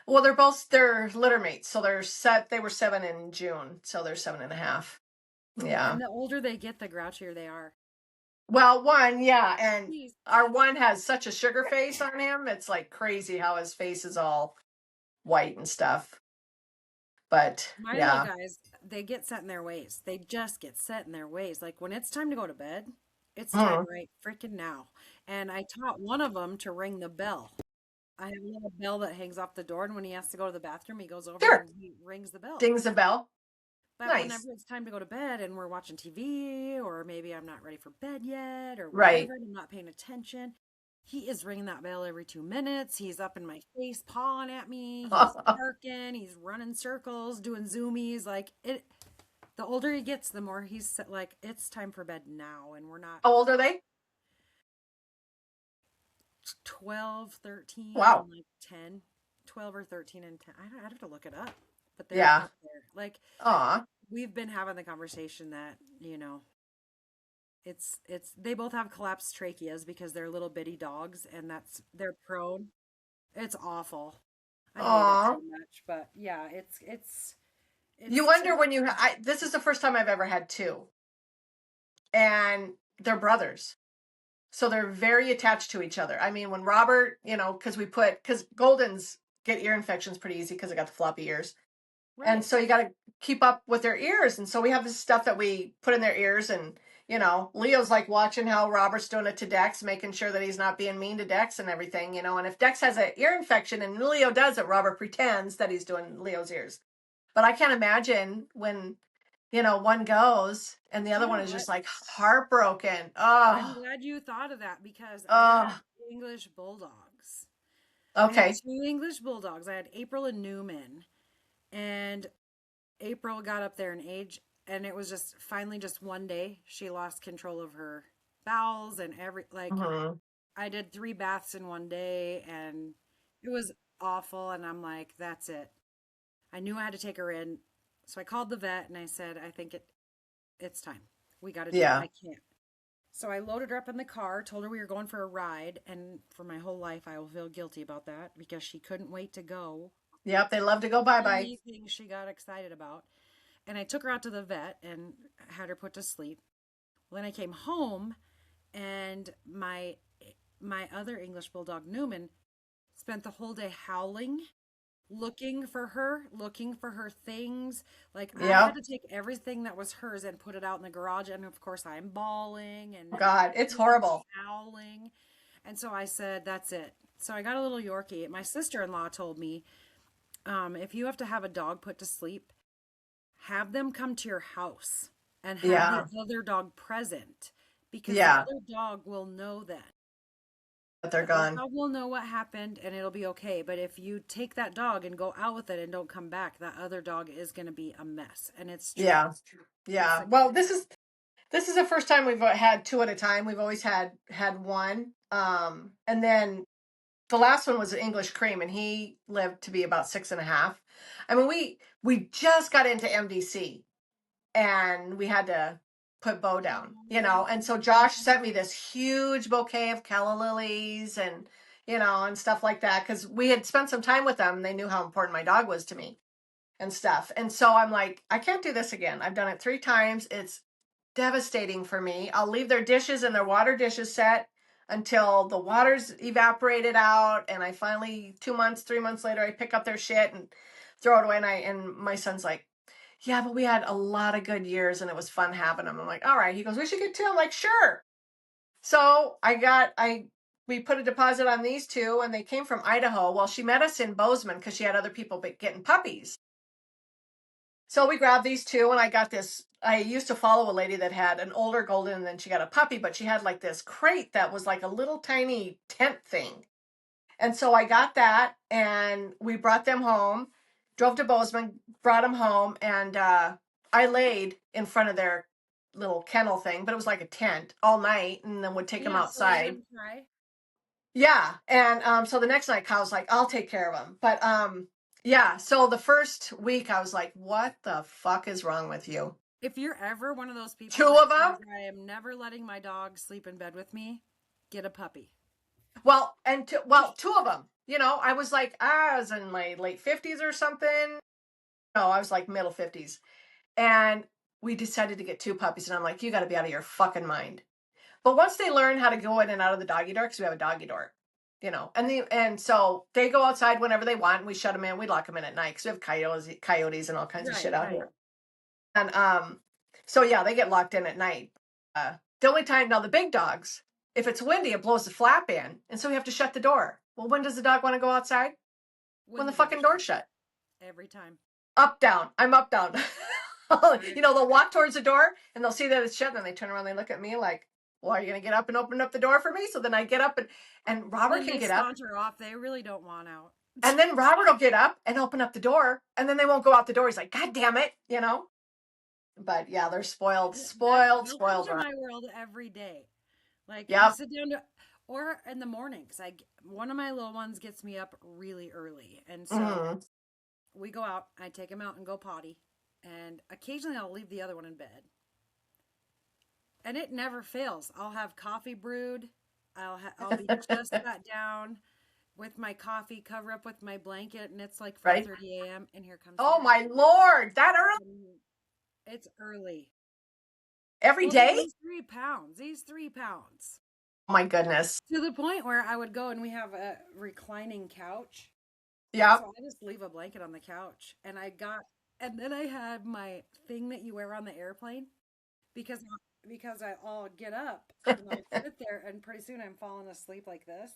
Well, they're litter mates. So they were 7 in June. So they're 7.5. Yeah. And the older they get, the grouchier they are. Well, one, yeah. And Please. our one has such a sugar face on him. It's like crazy how his face is all white and stuff. But My little yeah. guys, they get set in their ways. They just get set in their ways. Like when it's time to go to bed, it's time Mm. right freaking now. And I taught one of them to ring the bell. I have a little bell that hangs off the door, and when he has to go to the bathroom, he goes over Sure. and he rings the bell. Dings a bell. But Nice. whenever it's time to go to bed and we're watching TV, or maybe I'm not ready for bed yet, or Right. whatever, and I'm not paying attention, he is ringing that bell every 2 minutes. He's up in my face, pawing at me. He's barking. He's running circles, doing zoomies. Like it. The older he gets, the more he's like, it's time for bed now, and we're not How old are they? 12, 13, Wow. and like 10. 12 or 13 and 10. I'd have to look it up, but they're Yeah. up there. Like Aw. we've been having the conversation that they both have collapsed tracheas because they're little bitty dogs, and they're prone. It's awful. I hate it Aw. so much, but yeah, it's You wonder when this is the first time I've ever had two. And they're brothers. So they're very attached to each other. I mean, when Robert, because Goldens get ear infections pretty easy because they got the floppy ears. And right. so you got to keep up with their ears. And so we have this stuff that we put in their ears. And, Leo's like watching how Robert's doing it to Dex, making sure that he's not being mean to Dex and everything, And if Dex has an ear infection and Leo does it, Robert pretends that he's doing Leo's ears. But I can't imagine when, one goes and the other You one know is what? just like heartbroken. I'm Oh, glad you thought of that because I had oh, English bulldogs. I had okay. two English bulldogs. I had April and Newman, and April got up there in age, and it was just finally just one day she lost control of her bowels and Hmm. I did 3 baths in one day, and it was awful. And I'm like, that's it. I knew I had to take her in, so I called the vet and I said, I think it's time. We got to do it. Yeah. I can't. So I loaded her up in the car, told her we were going for a ride, and for my whole life I will feel guilty about that because she couldn't wait to go. Yep. They love to go bye-bye. Only thing she got excited about. And I took her out to the vet and had her put to sleep. Well, then I came home and my other English bulldog Newman spent the whole day howling, looking for her things. Like I had Yep. to take everything that was hers and put it out in the garage. And of course, I'm bawling and Oh, God, it's Newman's horrible. howling. And so I said, that's it. So I got a little Yorkie. My sister in law told me, if you have to have a dog put to sleep, have them come to your house and have the Yeah. other dog present because the Yeah. other dog will know that. But they're The other gone. dog will know what happened and it'll be okay. But if you take that dog and go out with it and don't come back, that other dog is going to be a mess. And it's true. Yeah. It's Yeah. like, Well, this is the first time we've had two at a time. We've always had one. And then the last one was an English cream, and he lived to be about 6.5. I mean, we just got into MDC, and we had to put Bo down, And so Josh sent me this huge bouquet of calla lilies and and stuff like that because we had spent some time with them. And they knew how important my dog was to me and stuff. And so I'm like, I can't do this again. I've done it 3 times. It's devastating for me. I'll leave their dishes and their water dishes set until the water's evaporated out, and I finally 2 months, 3 months later, I pick up their shit and throw it away. And my son's like, "Yeah, but we had a lot of good years, and it was fun having them." I'm like, "All right." He goes, "We should get two." I'm like, "Sure." So we put a deposit on these two, and they came from Idaho. Well, she met us in Bozeman because she had other people getting puppies. So we grabbed these two, and I got this. I used to follow a lady that had an older golden, and then she got a puppy, but she had like this crate that was like a little tiny tent thing. And so I got that, and we brought them home, drove to Bozeman, brought them home, and I laid in front of their little kennel thing, but it was like a tent all night, and then would take them yeah, so they outside. wouldn't cry. Yeah, and so the next night, Kyle's like, "I'll take care of them." But yeah. So the first week, I was like, "What the fuck is wrong with you?" If you're ever one of those people Two that of them. says, I am never letting my dog sleep in bed with me, get a puppy. Well, and two of them. I was like, I was in my late 50s or something. No, I was like middle 50s, and we decided to get two puppies. And I'm like, "You got to be out of your fucking mind." But once they learn how to go in and out of the doggy door, because we have a doggy door, and so they go outside whenever they want. And we shut them in. We lock them in at night because we have coyotes, and all kinds of Right, shit out right. here. And so yeah, they get locked in at night. The only time now the big dogs, if it's windy, it blows the flap in, and so we have to shut the door. Well, when does the dog want to go outside? When When the the door's fucking shut door's shut. every time. Up down. I'm up down. I They'll walk towards the door and they'll see that it's shut, and then they turn around, and they look at me like, "Well, are you gonna get up and open up the door for me?" So then I get up, and and Robert then can they get up, saunter off. They really don't want out. and then Robert will get up and open up the door, and then they won't go out the door. He's like, "God damn it." But yeah, they're spoiled, spoiled, Welcome spoiled. to my world every day. Like you Yep. sit down to, or in the morning, because one of my little ones gets me up really early, and so Mm-hmm. we go out. I take him out and go potty, and occasionally I'll leave the other one in bed, and it never fails. I'll have coffee brewed. I'll be just sat down with my coffee, cover up with my blanket, and it's like Right. 4:30 a.m. and here comes Oh Newman. my Lord, that early? And it's early. Every Well, dude, day? he's 3 pounds. He's 3 pounds. Oh my goodness. To the point where I would go and we have a reclining couch. And Yep. so I just leave a blanket on the couch. And then I had my thing that you wear on the airplane because I'll get up and I'll sit there and pretty soon I'm falling asleep like this.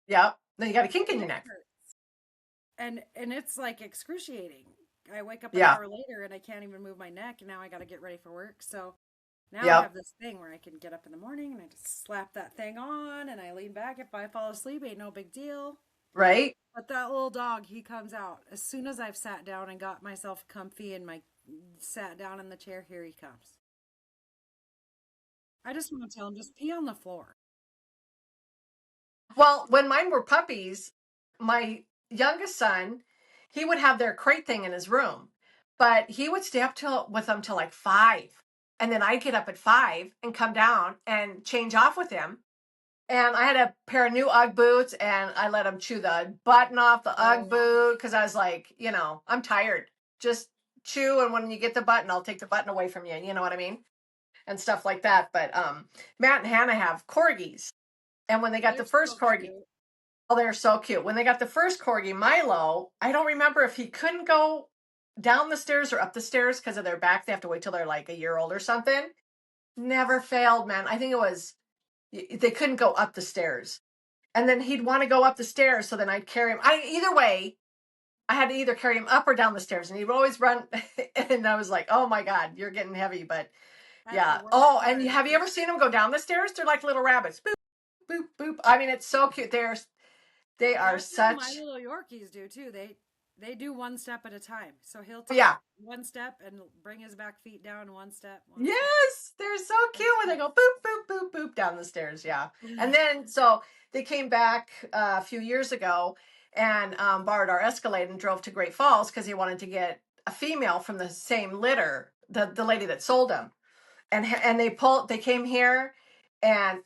Yep. Then you got a kink in And your it neck. hurts. And it's like excruciating. I wake up an Yeah. hour later and I can't even move my neck. And now I got to get ready for work. So now I Yep. have this thing where I can get up in the morning and I just slap that thing on and I lean back. If I fall asleep, ain't no big deal. Right? But that little dog, he comes out. As soon as I've sat down and got myself comfy and sat down in the chair, here he comes. I just want to tell him, just pee on the floor. Well, when mine were puppies, my youngest son, he would have their crate thing in his room, but he would stay up till with them till like 5. And then I'd get up at 5 and come down and change off with him. And I had a pair of new Ugg boots, and I let him chew the button off the Ugg boot because I was like, I'm tired. Just chew, and when you get the button, I'll take the button away from you. You know what I mean? And stuff like that. But Matt and Hannah have corgis, and when they got the first corgi, oh, they're so cute. When they got the first corgi, Milo, I don't remember if he couldn't go down the stairs or up the stairs because of their back. They have to wait till they're like a year old or something. Never failed, man. I think it was they couldn't go up the stairs. And then he'd want to go up the stairs, so then I'd carry him. Either way, I had to either carry him up or down the stairs, and he'd always run. And I was like, "Oh my God, you're getting heavy." But yeah. Oh, and have you ever seen them go down the stairs? They're like little rabbits. Boop, boop, boop. I mean, it's so cute. They are such. My little Yorkies do too. They do one step at a time. So he'll take Yeah. one step and bring his back feet down one step. Yes, they're so cute when they go boop, boop, boop, boop down the stairs. Yeah. And then, so they came back a few years ago and borrowed our Escalade and drove to Great Falls because he wanted to get a female from the same litter, the lady that sold him. And they came here, and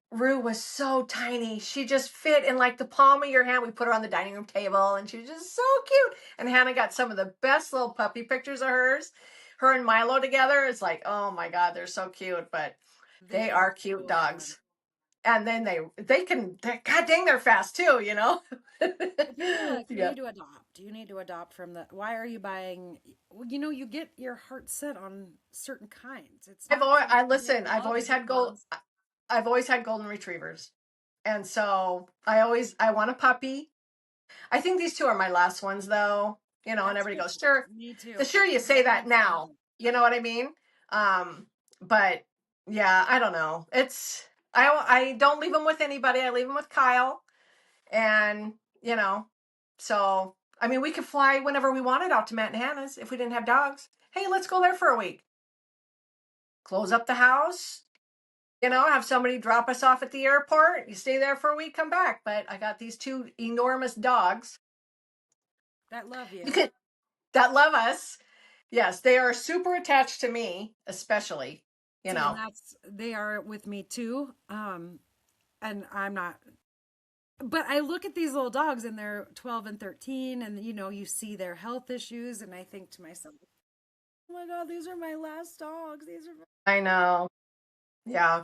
Rue was so tiny. She just fit in like the palm of your hand. We put her on the dining room table, and she was just so cute. And Hannah got some of the best little puppy pictures of hers. Her and Milo together. It's like, oh my God, they're so cute. But they are cute dogs. And then God dang, they're fast too, Yeah. You need to adopt. You need to adopt from the. Why are you buying? You get your heart set on certain kinds. It's. I've always had golden retrievers. And so I want a puppy. I think these two are my last ones though, and everybody goes, sure. Me too. Sure, you say that now. You know what I mean? But yeah, I don't know. I don't leave them with anybody. I leave them with Kyle. And, so, I mean, we could fly whenever we wanted out to Matt and Hannah's if we didn't have dogs. Hey, let's go there for a week. Close up the house, have somebody drop us off at the airport. You stay there for a week, come back. But I got these two enormous dogs that love you. That love us. Yes, they are super attached to me, especially, they are with me too. And I'm not, but I look at these little dogs and they're 12 and 13, and you see their health issues, and I think to myself, oh my God, these are my last dogs. I know. Yeah.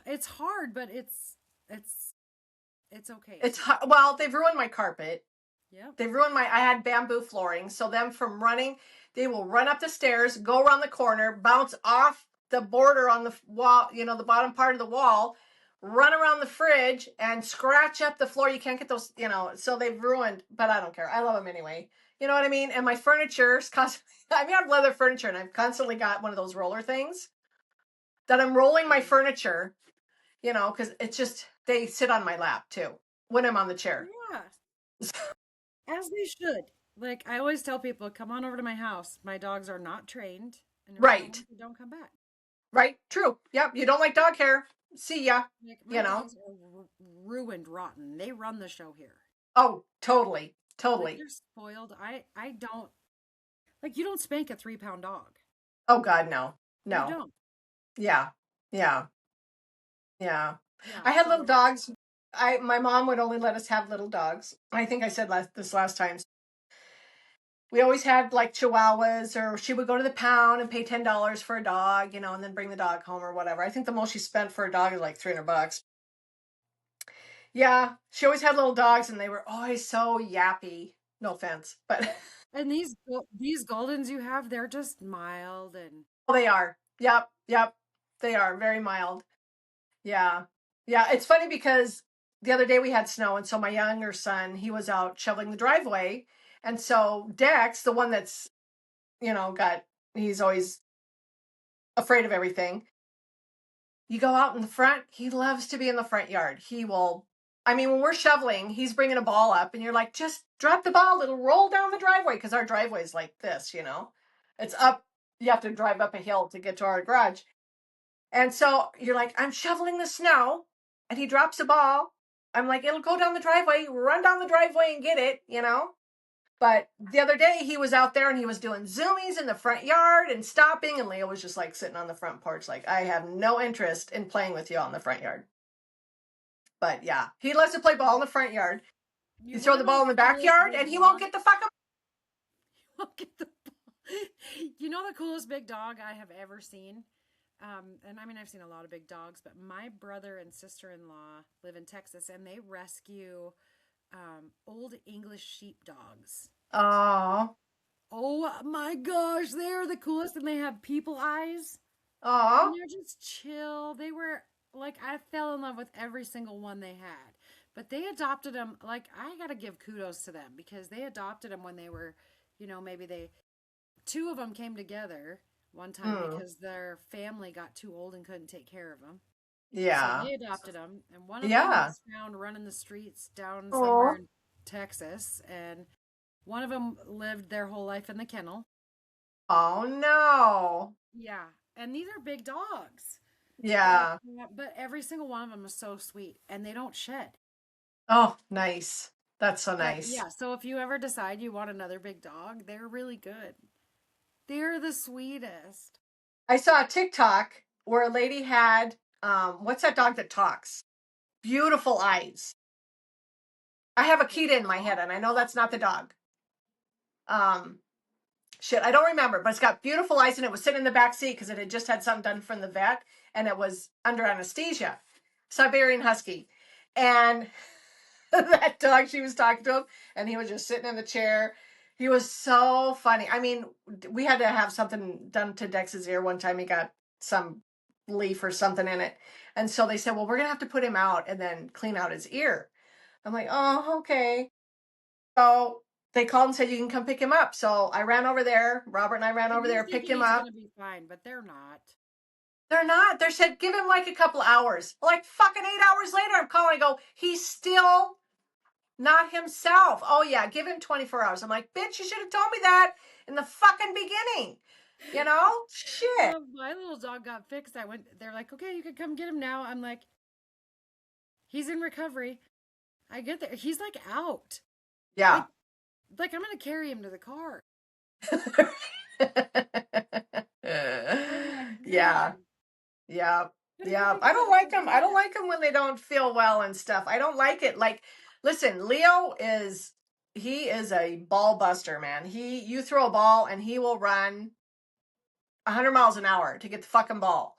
It's hard, but it's okay. It's well, they've ruined my carpet. Yeah. They've ruined I had bamboo flooring, so them from running, they will run up the stairs, go around the corner, bounce off the border on the wall, the bottom part of the wall, run around the fridge and scratch up the floor. You can't get those, so they've ruined, but I don't care. I love them anyway. You know what I mean? And my furniture's constantly, I have leather furniture, and I've constantly got one of those roller things that I'm rolling my furniture, because it's just, they sit on my lap too when I'm on the chair. Yeah. As they should. Like, I always tell people, come on over to my house. My dogs are not trained. And right. Don't come back. Right. True. Yep. You don't like dog hair. See ya. My dogs are ruined, rotten. They run the show here. Oh, totally. Totally. Like, they're spoiled. I don't. Like, you don't spank a 3-pound dog. Oh, God, no. No. You don't. Yeah. Yeah. Yeah. I had little dogs. My mom would only let us have little dogs. I think I said this last time. We always had like Chihuahuas, or she would go to the pound and pay $10 for a dog, and then bring the dog home or whatever. I think the most she spent for a dog is like $300. Yeah, she always had little dogs, and they were always so yappy. No offense, but and these Goldens you have, they're just mild and. Oh, they are. Yep. They are very mild. Yeah. It's funny because the other day we had snow, and so my younger son, he was out shoveling the driveway, and so Dex, the one that's, he's always afraid of everything. You go out in the front, he loves to be in the front yard. When we're shoveling, he's bringing a ball up, and you're like, just drop the ball, it'll roll down the driveway, because our driveway is like this, it's up. You have to drive up a hill to get to our garage. And so you're like, I'm shoveling the snow, and he drops a ball. I'm like, it'll go down the driveway, run down the driveway and get it, But the other day he was out there and he was doing zoomies in the front yard and stopping, and Leo was just like sitting on the front porch like, I have no interest in playing with you on the front yard. But yeah, he loves to play ball in the front yard. You You throw want to the know ball in the the coolest backyard and big he won't dog? get the fuck up. Get the You know the coolest big dog I have ever seen? And I mean, I've seen a lot of big dogs, but my brother and sister in law live in Texas and they rescue old English sheepdogs. Oh, Oh my gosh, they are the coolest and they have people eyes and oh, they're just chill. They were like, I fell in love with every single one they had, but they adopted them. Like, I got to give kudos to them because they adopted them when they were, maybe two of them came together one time mm, because their family got too old and couldn't take care of them. So yeah, they adopted them, and one of them yeah. was found running the streets down somewhere Oh, in Texas, and one of them lived their whole life in the kennel. oh no. Yeah, and these are big dogs, and Yeah. but every single one of them is so sweet, and they don't shed. Oh, nice. That's so But nice. yeah, so if you ever decide you want another big dog, they're really good. They're the sweetest. I saw a TikTok where a lady had, what's that dog that talks? Beautiful eyes. I have Like Akita a in my head dog? and I know that's not the dog. Um, Shit, I don't remember, but it's got beautiful eyes and it was sitting in the back seat because it had just had something done from the vet and it was under anesthesia. Siberian Husky. And that dog, she was talking to him and he was just sitting in the chair. He was so funny. I mean, we had to have something done to Dex's ear one time. He got some leaf or something in it. And so they said, well, we're going to have to put him out and then clean out his ear. I'm like, oh, okay. So they called and said, you can come pick him up. So I ran over there. Robert and I ran And over you're there, picked thinking him he's up. gonna be fine, but they're not. They're not. They said, give him like a couple hours. Like fucking 8 hours later, I'm calling. I go, he's still not himself. Oh, yeah, give him 24 hours. I'm like, bitch, you should have told me that in the fucking beginning. You know? Shit. My little dog got fixed. They're like, okay, you can come get him now. I'm like, he's in recovery. I get there. He's like out. Yeah. Like, I'm gonna carry him to the car. I'm like, Yeah. man, Yeah. gotta go Yeah. get I him don't at like the them. I don't vet. like them when they don't feel well and stuff. I don't like it. Like, listen, Leo is, he is a ball buster, man. You throw a ball and he will run 100 miles an hour to get the fucking ball.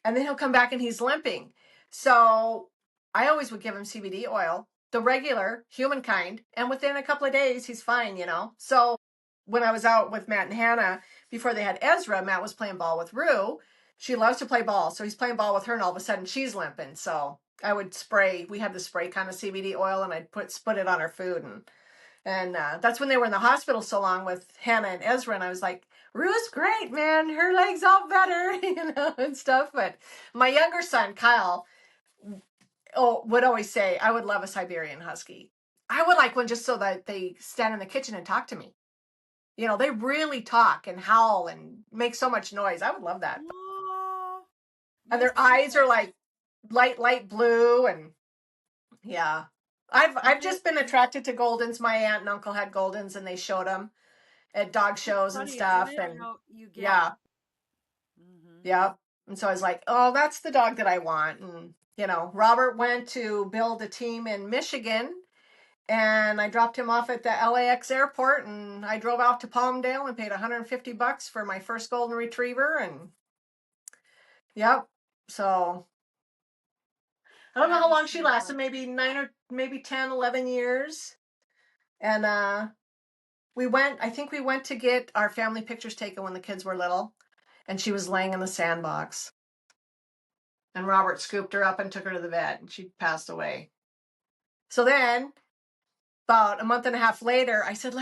And then he'll come back and he's limping. So I always would give him CBD oil, the regular human kind, and within a couple of days he's fine, you know. So when I was out with Matt and Hannah before they had Ezra, Matt was playing ball with Rue. She loves to play ball, so he's playing ball with her, and all of a sudden she's limping. So I would spray. We had the spray kind of CBD oil, and I'd put it on her food, and that's when they were in the hospital so long with Hannah and Ezra. And I was like, Rue's great, man. Her legs all better, and stuff. But my younger son, Kyle, would always say, I would love a Siberian Husky. I would like one just so that they stand in the kitchen and talk to me. You know, they really talk and howl and make so much noise. I would love that. Oh, And my their friend eyes are got like light blue. And yeah, I've my. just been attracted to Goldens. My aunt and uncle had Goldens and they showed them at dog It's shows and funny, isn't stuff. it? And How you get. yeah, Mm-hmm. yep. And so I was like, oh, that's the dog that I want. And, you know, Robert went to build a team in Michigan and I dropped him off at the LAX airport and I drove out to Palmdale and paid $150 for my first golden retriever. And yep. So I don't know That how is long she so lasted, fun. maybe 10, 11 years. And I think we went to get our family pictures taken when the kids were little. And she was laying in the sandbox. And Robert scooped her up and took her to the vet and she passed away. So then about a month and a half later, I said,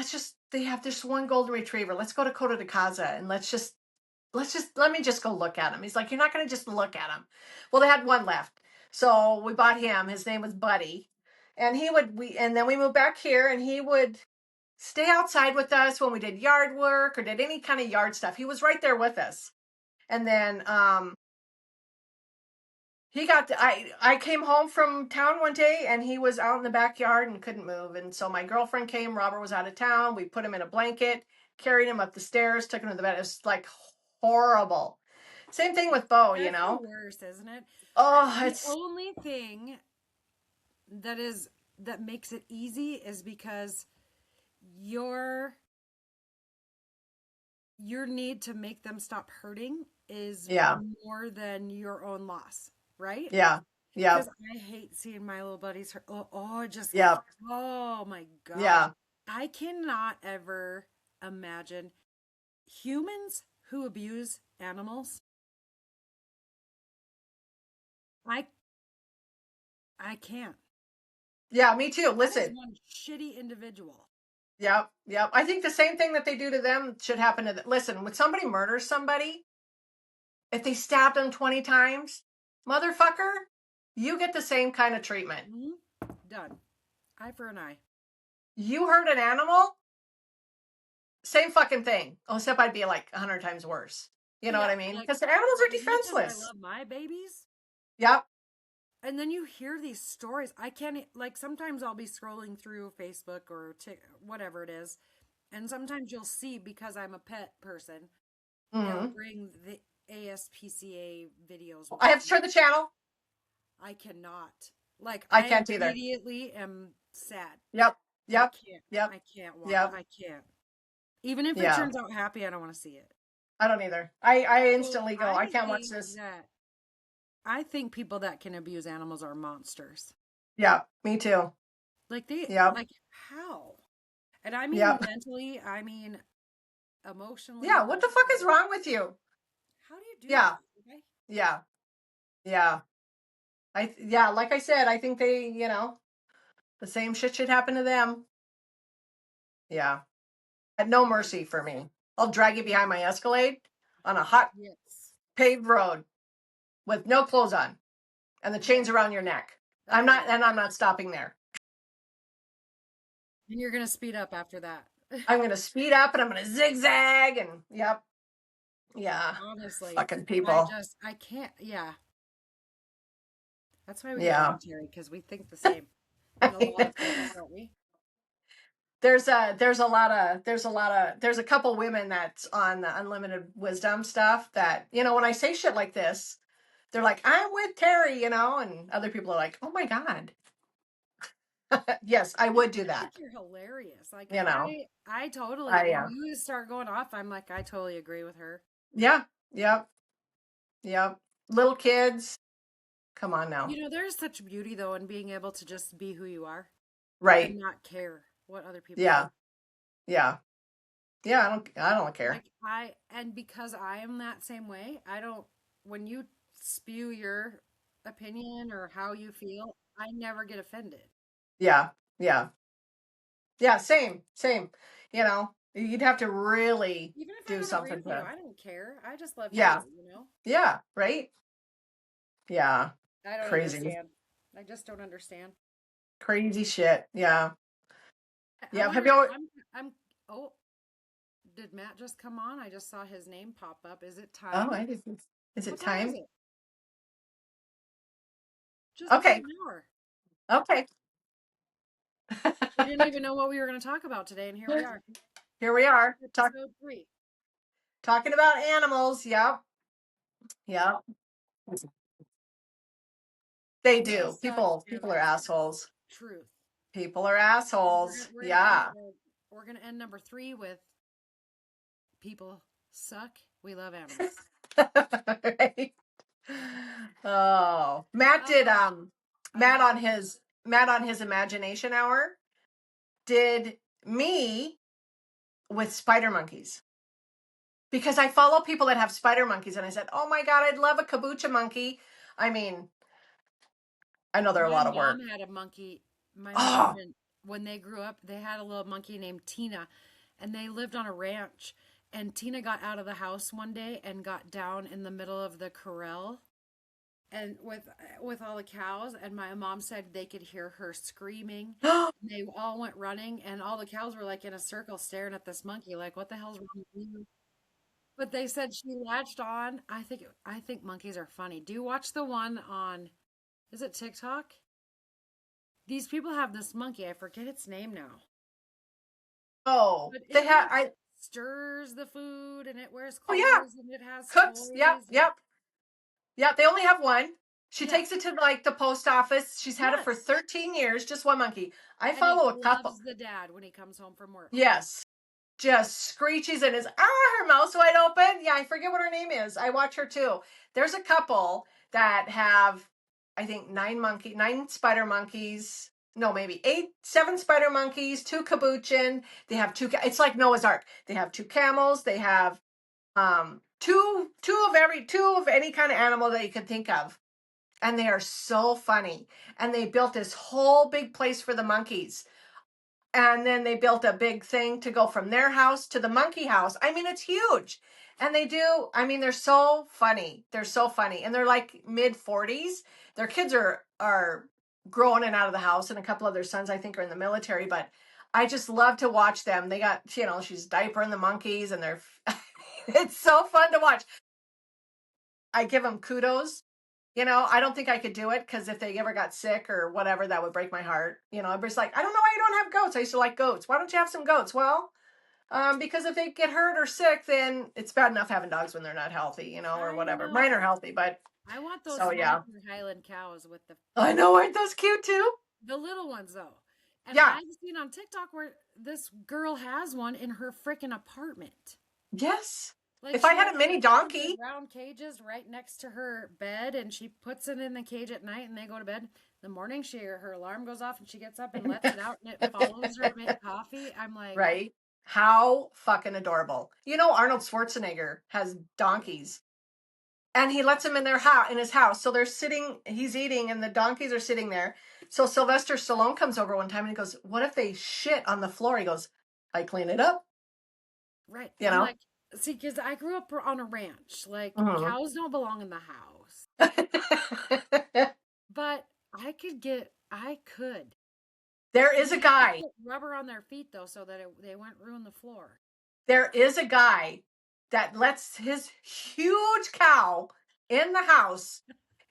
they have this one golden retriever. Let's go to Coto de Casa and let me just go look at him. He's like, you're not going to just look at him. Well, they had one left. So we bought him. His name was Buddy. And and then we moved back here and he would stay outside with us when we did yard work or did any kind of yard stuff. He was right there with us. And then, I came home from town one day and he was out in the backyard and couldn't move. And so my girlfriend came, Robert was out of town. We put him in a blanket, carried him up the stairs, took him to the bed. It was like horrible. Same thing with Bo, you That's the know. worst, isn't it? Oh, The it's only thing that is that makes it easy is because your your need to make them stop hurting is yeah, more than your own loss, right? yeah, yeah, Because I hate seeing my little buddies hurt. Oh, it just, yeah, oh my gosh. yeah, I cannot ever imagine humans who abuse animals. I I can't. yeah. Me too. That is Listen, one shitty individual. yep, yep. I think the same thing that they do to them should happen to them. Listen, when somebody murders somebody, if they stabbed them 20 times, motherfucker, you get the same kind of treatment. Mhm. Done. Eye for an eye. You hurt an animal, same fucking thing. Oh, except I'd be like 100 times worse. You know what Yeah, I mean? like Because the animals are as much as I defenseless. love my babies, Yep. and then you hear these stories. I can't like sometimes I'll be scrolling through Facebook or whatever it is, and sometimes you'll see because I'm a pet person, they'll Hmm. bring the ASPCA videos I up. have to turn the channel. I cannot. Like I I can't either. immediately am sad. Yep. I Yep. can't. Yep. I can't watch. Yep. I can't. Even if it Yeah. turns out happy, I don't want to see it. I don't either. I So instantly go, I can't watch this. I think people that can abuse animals are monsters. Yeah. Me too. Like they Yep. like how? And I mean Yep. mentally, I mean emotionally, Yeah. What the fuck is wrong with you? how do you do Yeah. that? Okay? Yeah. Yeah. yeah, like I said, I think they, the same shit should happen to them. Yeah. Had no mercy for me. I'll drag you behind my Escalade on a hot Yes. paved road with no clothes on and the chains Yes. around your neck. Oh yeah. I'm not stopping there. And you're gonna speed up after that. I'm going to speed up and I'm going to zigzag and yep. Yeah. Honestly. Fucking And I people. just I can't yeah. That's why we get Yeah. along, Terry, because we think the same in a lot of things, don't we? there's a couple women that's on the unlimited wisdom stuff that, when I say shit like this, they're like, I'm with Terry, and other people are like, oh my God. Yes, I would do I think that. you're hilarious. Like You know, I totally I, when you start going off, I'm like, I totally agree with her. yeah, yep, yep. Little kids, come on now. You know, there's such beauty though in being able to just be who you are and Right. not care what other people think. Yeah. Yeah. Yeah. I don't care. Like and because I am that same way, I don't, when you spew your opinion or how you feel, I never get offended. Yeah. Yeah. Yeah. Same. You'd have to really Even if I do don't agree something with you, to, I don't care. I just love yeah. you. Yeah. Right. Yeah. I don't Crazy. understand. I just don't understand. Crazy shit. Yeah. I Yeah. Have wonder, you always, I'm, oh, did Matt just come on? I just saw his name pop up. Is it oh, time? is it What time is time? it? Just about Okay. an hour. Okay. We didn't even know what we were going to talk about today, and here we are. Here we are Episode 3. talking about animals. Yep. Yep. They People do. suck and People are assholes. truth. People are And assholes. Yeah. we're gonna end number 3 with people suck. We love animals. Right. Oh, Matt did Oh, I love Matt on his imagination hour did me with spider monkeys. Because I follow people that have spider monkeys and I said, "Oh my God, I'd love a kabocha monkey." I mean, I know they're a my lot of mom work. had a monkey. My mom Oh, and when they grew up, they had a little monkey named Tina, and they lived on a ranch. And Tina got out of the house one day and got down in the middle of the corral and with all the cows, and my mom said they could hear her screaming. They all went running and all the cows were like in a circle staring at this monkey like, what the hell's wrong with you? But they said she latched on. I think monkeys are funny. Do you watch the one on, is it TikTok? These people have this monkey. I forget its name now. Oh, But they it have, like I, stirs the food and it wears oh yeah, clothes and it has cooks. Yep, toys and yep, yep. They only have one. She yeah. takes it to like the post office. She's had it for Yes. 13 years, just one monkey. I And it follow a couple. loves the dad when he comes home from work. Yes. Just screeches and her mouth's wide open. Yeah, I forget what her name is. I watch her too. There's a couple that have, I think, nine spider monkeys. No, maybe eight, seven spider monkeys, two capuchin. They have two. It's like Noah's Ark. They have two camels. They have two of any kind of animal that you could think of, and they are so funny. And they built this whole big place for the monkeys, and then they built a big thing to go from their house to the monkey house. I mean, it's huge. And they do, I mean, they're so funny. They're so funny. And they're like mid 40s. Their kids are growing and out of the house, and a couple of their sons, I think, are in the military. But I just love to watch them. They got, she's diapering the monkeys, and they're it's so fun to watch. I give them kudos. I don't think I could do it, because if they ever got sick or whatever, that would break my heart. Everybody's like, I don't know why you don't have goats. I used to like goats. Why don't you have some goats? Well, because if they get hurt or sick, then it's bad enough having dogs when they're not healthy, or I whatever. Mine are know. healthy, but I want those so yeah. miniature Highland cows with I know, aren't those cute too? the little ones though. And Yeah. I've seen on TikTok where this girl has one in her freaking apartment. Yes. Like If I she had has a the mini candid donkey. round cages right next to her bed, and she puts it in the cage at night, and they go to bed. In the morning, her alarm goes off, and she gets up and lets it out, and it follows her to make coffee. I'm like, Right? How fucking adorable. Arnold Schwarzenegger has donkeys, and he lets them in his house. So he's eating, and the donkeys are sitting there. So Sylvester Stallone comes over one time and he goes, "What if they shit on the floor?" He goes, "I clean it up." right. You I'm know? like, see, because I grew up on a ranch. Like Mhm. cows don't belong in the house, but I could. There You is a have to guy. put rubber on their feet though, so that they won't ruin the floor. There is a guy that lets his huge cow in the house,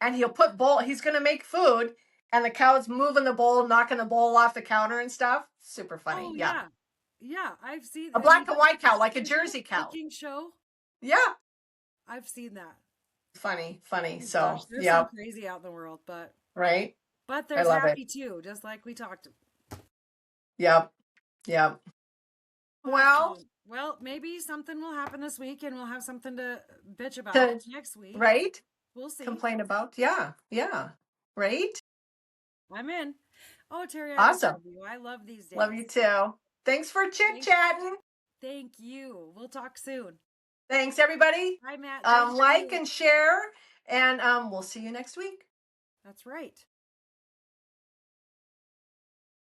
and he's going to make food, and the cow's moving the bowl, knocking the bowl off the counter and stuff. Super funny. Oh Yeah. yeah, yeah. I've seen, A and he black and does white cow, like a is it Jersey a cow. cooking show. Yeah. I've seen that. Funny, funny. Oh So, gosh, there's some yep. crazy out in the world, Right. but I there's love it. happy too, just like we talked. Yep. Yep. Well, Awesome. Well, maybe something will happen this week, and we'll have something to bitch about to, next week. right? We'll see. Complain about. Yeah. Yeah. Right? I'm in. Oh, Terry, I just Awesome. love you. I love these Love days. you too. Thanks for chit Thank, chatting. thank you. We'll talk soon. Thanks, everybody. Bye, Matt. Thank Like you. and share, and we'll see you next week. That's right.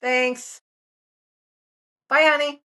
Thanks. Bye, honey.